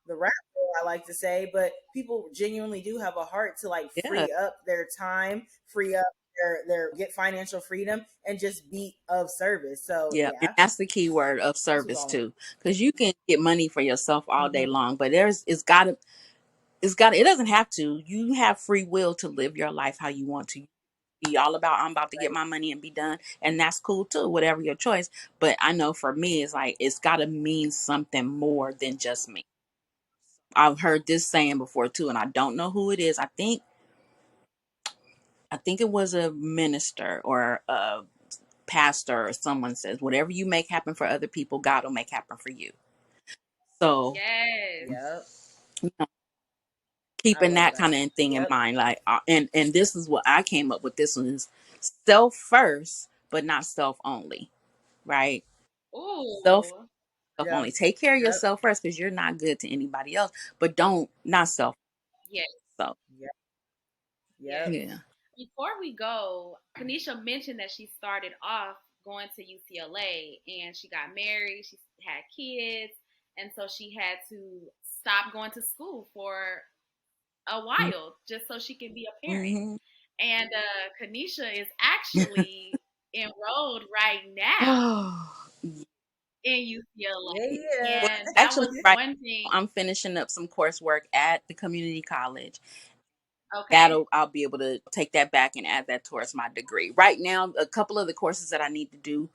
the rat wheel, I like to say. But people genuinely do have a heart to like Yeah. free up their time, free up their get financial freedom, and just be of service. So Yeah. And yeah, that's the key word of this was service all. too. Because you can get money for yourself all day Mm-hmm. long, but it doesn't have to. You have free will to live your life how you want to. Be all about, I'm about to get Right. my money and be done, and that's cool too, whatever your choice. But I know for me, it's like it's got to mean something more than just me. I've heard this saying before too, and I don't know who it is. I think it was a minister or a pastor or someone says, whatever you make happen for other people, God will make happen for you. So Yes. Yep. you know, I keeping love that that. kind of thing in Yep. mind, like and this is what I came up with. This one is self first, but not self only, right? Self Ooh. self Yep. only. Take care of Yep. yourself first because you're not good to anybody else, but don't not self. Yes. So Yep. Yep. Yes. yeah. Before we go, Kennesha mentioned that she started off going to UCLA and she got married, she had kids, and so she had to stop going to school for a while just so she can be a parent. Mm-hmm. And Kennesha is actually enrolled right now Oh, in UCLA. Yeah. well, And that actually, was right one thing. now, I'm finishing up some coursework at the community college. Okay. I'll be able to take that back and add that towards my degree. Right now, a couple of the courses that I need to do.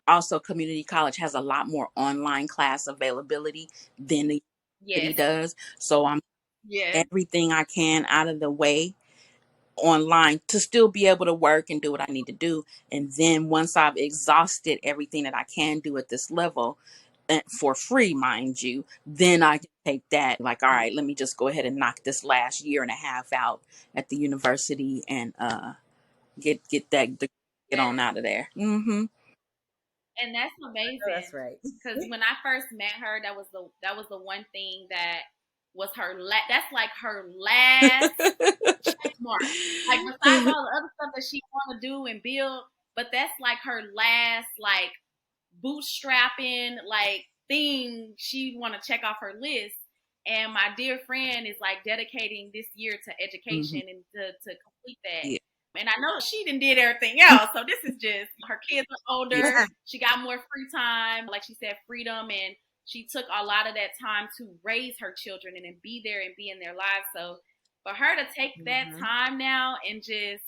Also, community college has a lot more online class availability than the city Yes. does. So I'm Yes. everything I can out of the way online to still be able to work and do what I need to do. And then once I've exhausted everything that I can do at this level, for free, mind you, then I can take that like, all right, let me just go ahead and knock this last year and a half out at the university and get that get on Yes. out of there. Mm-hmm. And that's Oh, that's amazing right. because when I first met her, that was the one thing that was that's like her last check mark. Like besides all the other stuff that she want to do and build, but that's like her last like bootstrapping like thing she want to check off her list. And my dear friend is like dedicating this year to education and to complete that. Yeah. And I know she did everything else. So this is just, her kids are Yeah. older. She got more free time. Like she said, freedom. And she took a lot of that time to raise her children and then be there and be in their lives. So for her to take that time now and just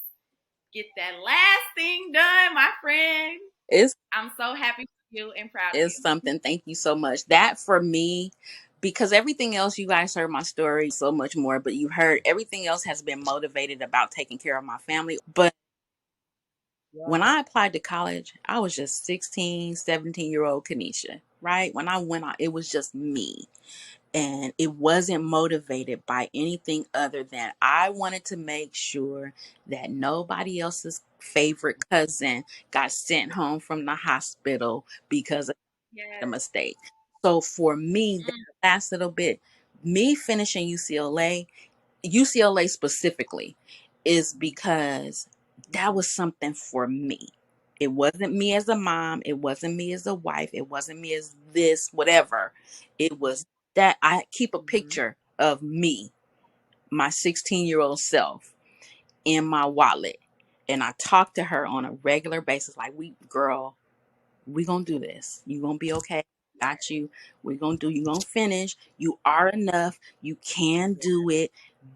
get that last thing done, my friend, It's I'm so happy for you and proud of it's you. something. Thank you so much. That for me, because everything else, you guys heard my story so much more, but you heard everything else has been motivated about taking care of my family. But when I applied to college, I was just 16, 17-year-old Kennesha, right? When I went out, it was just me. And it wasn't motivated by anything other than I wanted to make sure that nobody else's favorite cousin got sent home from the hospital because of a Yes. mistake. So for me, that last little bit, me finishing UCLA specifically, is because that was something for me. It wasn't me as a mom. It wasn't me as a wife. It wasn't me as this, whatever. It was that I keep a picture of me, my 16-year-old self, in my wallet. And I talk to her on a regular basis, like, we gonna do this. You gonna be okay. Got you. You gonna finish. You are enough. You can do it.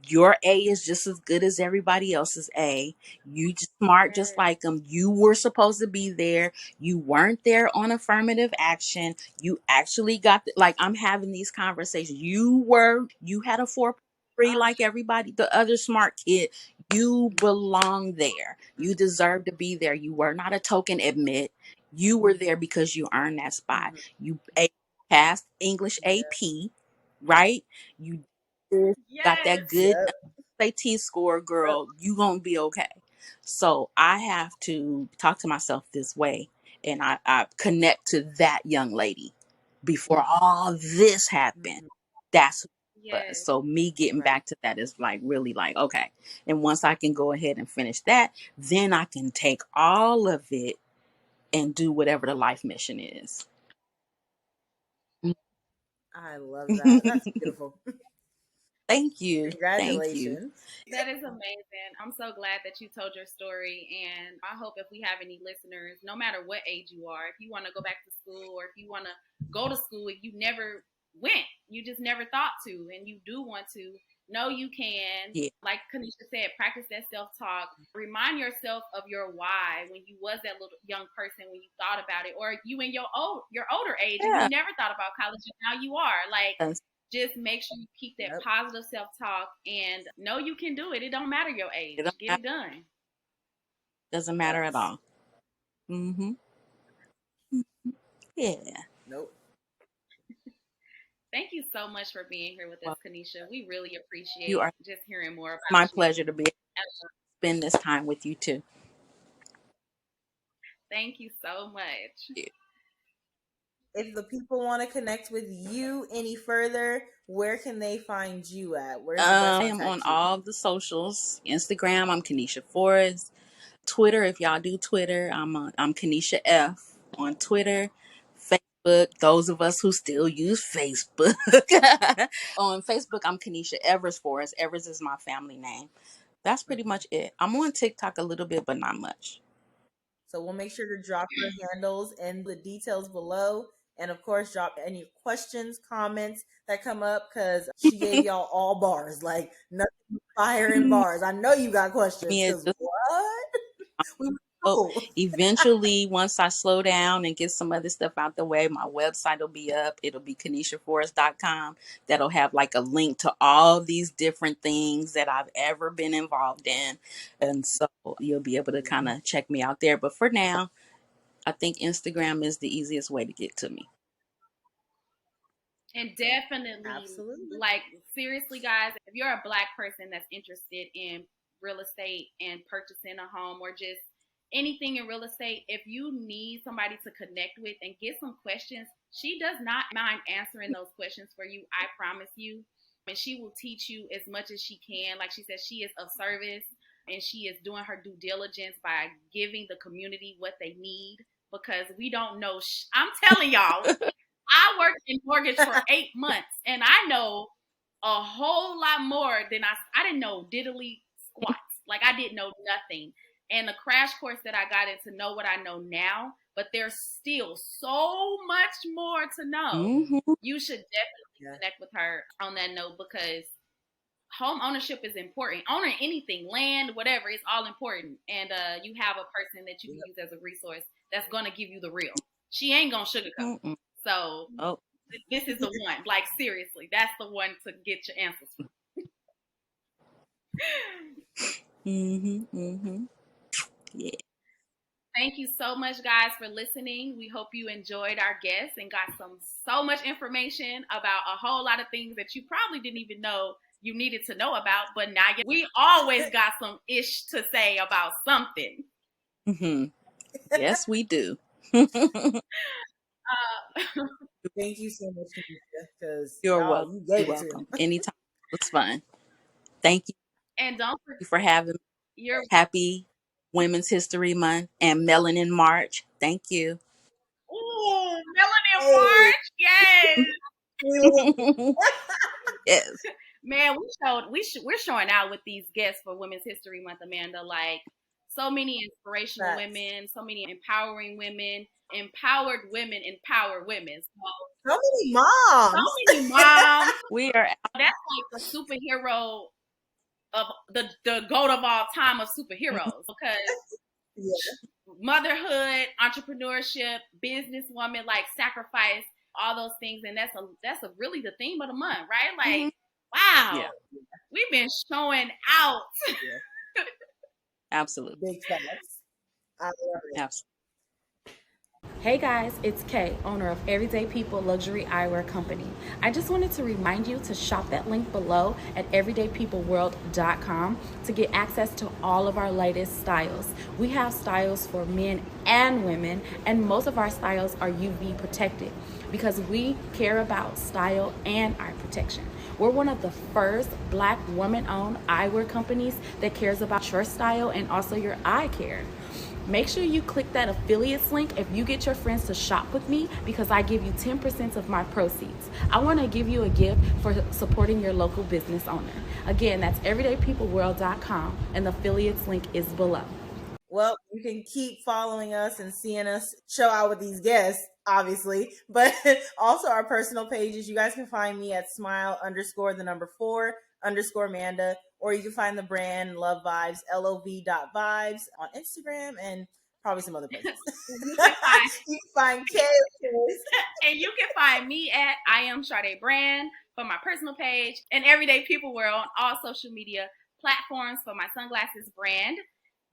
Your A is just as good as everybody else's A. You just smart just Yes. like them. You were supposed to be there. You weren't there on affirmative action. You actually got like, I'm having these conversations. You had a 4.3 like everybody, the other smart kid. You belong there. You deserve to be there. You were not a token admit. You were there because you earned that spot. You passed English AP, right? You got that Yes. good SAT score, girl. You gonna be okay. So I have to talk to myself this way, and I connect to that young lady before all this happened. That's who it was. Yes. So me getting back to that is like really like okay. And once I can go ahead and finish that, then I can take all of it and do whatever the life mission is. Thank you. Thank you. That is amazing. I'm so glad that you told your story. And I hope if we have any listeners, no matter what age you are, if you want to go back to school or if you want to go to school and you never went, you just never thought to, and you do want to, know you can. Yeah. Like Kennesha said, practice that self-talk. Remind yourself of your why when you was that little young person, when you thought about it, or you in your older age and you Yeah. never thought about college and now you are. Like, Yes. just make sure you keep that positive self-talk and know you can do it. It don't matter your age. It don't Get matter, it done. doesn't matter at all. Mm-hmm. Yeah. Thank you so much for being here with us, Well, Kennesha. We really you appreciate are just hearing more my about you. pleasure to be able to spend this time with you too. Thank you so much. Yeah. I am on all the socials. Instagram, I'm Kennesha Forrest. Twitter, if y'all do Twitter, I'm Kennesha F on Twitter. Facebook, those of us who still use Facebook. On Facebook, I'm Kennesha Evers Forrest. Evers is my family name. That's pretty much it. I'm on TikTok a little bit, but not much. Yeah, just oh, eventually, once I slow down and get some other stuff out the way, my website will be up. It'll be KeneshaForrest.com. That'll have like a link to all these different things that I've ever been involved in. And so you'll be able to kind of check me out there. But for now, I think Instagram is the easiest way to get to me. And definitely, like, seriously, guys, if you're a Black person that's interested in real estate and purchasing a home or just anything in real estate, if you need somebody to connect with and get some questions, she does not mind answering those questions for you. I promise you. And she will teach you as much as she can. Like she said, she is of service and she is doing her due diligence by giving the community what they need because we don't know. I'm telling y'all, I worked in mortgage for 8 months, and I know a whole lot more than I didn't know diddly squats. Like I didn't know nothing. And the crash course that I got into know what I know now, but there's still so much more to know. Mm-hmm. You should definitely connect with her on that note, because home ownership is important. Owning anything, land, whatever, it's all important. And you have a person that you can use as a resource that's going to give you the real. She ain't going to sugarcoat. Mm-mm. So this is the one. Like, seriously, that's the one to get your answers from. Mm-hmm. Mm-hmm. Yeah. Thank you so much, guys, for listening. We hope you enjoyed our guests and got so much information about a whole lot of things that you probably didn't even know you needed to know about. But now we always got some ish to say about something. Mm-hmm. Yes, we do. Thank you so much, Kennesha, because You're welcome. you gave You're it to welcome. him. Anytime. It was fun. Thank you And don't forget, for having me. Happy Women's History Month and Melanin March. Thank you. Ooh, Melanin March, yes. Yes. Man, we're showing out with these guests for Women's History Month, Amanda. Like, so many inspirational women, so many empowering women, empowered women, empower women. So many moms. So many moms. We are. That's like the superhero of the GOAT of all time of superheroes, because motherhood, entrepreneurship, businesswoman, like sacrifice, all those things, and that's really the theme of the month, right? Like, wow, we've been showing out. Absolutely. Big facts. I love it. Absolutely. Hey guys, it's Kay, owner of Everyday People Luxury Eyewear Company. I just wanted to remind you to shop that link below at everydaypeopleworld.com to get access to all of our latest styles. We have styles for men and women, and most of our styles are UV protected because we care about style and eye protection. We're one of the first Black woman-owned eyewear companies that cares about your style and also your eye care. Make sure you click that affiliates link if you get your friends to shop with me, because I give you 10% of my proceeds. I want to give you a gift for supporting your local business owner. Again, that's everydaypeopleworld.com, and the affiliates link is below. Well, you can keep following us and seeing us show out with these guests, obviously, but also our personal pages. You guys can find me at smile_4_Amanda, or you can find the brand Love Vibes, LOV.vibes on Instagram and probably some other places. You can find Kay, and you can find me at I Am Sade Brand for my personal page, and Everyday People World on all social media platforms for my sunglasses brand.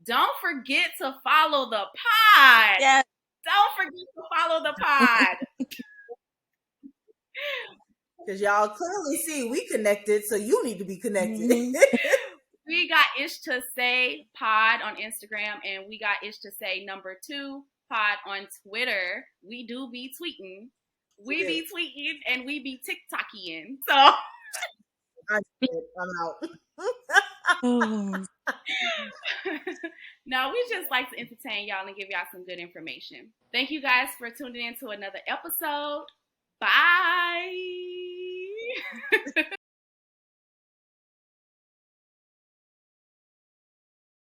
Don't forget to follow the pod. Yes. Don't forget to follow the pod. Because y'all clearly see we connected, so you need to be connected. We got Ish to Say Pod on Instagram, and we got Ish to Say #2 Pod on Twitter. We do be tweeting. We be tweeting and we be TikToking. So I'm out. No, we just like to entertain y'all and give y'all some good information. Thank you guys for tuning in to another episode. Bye.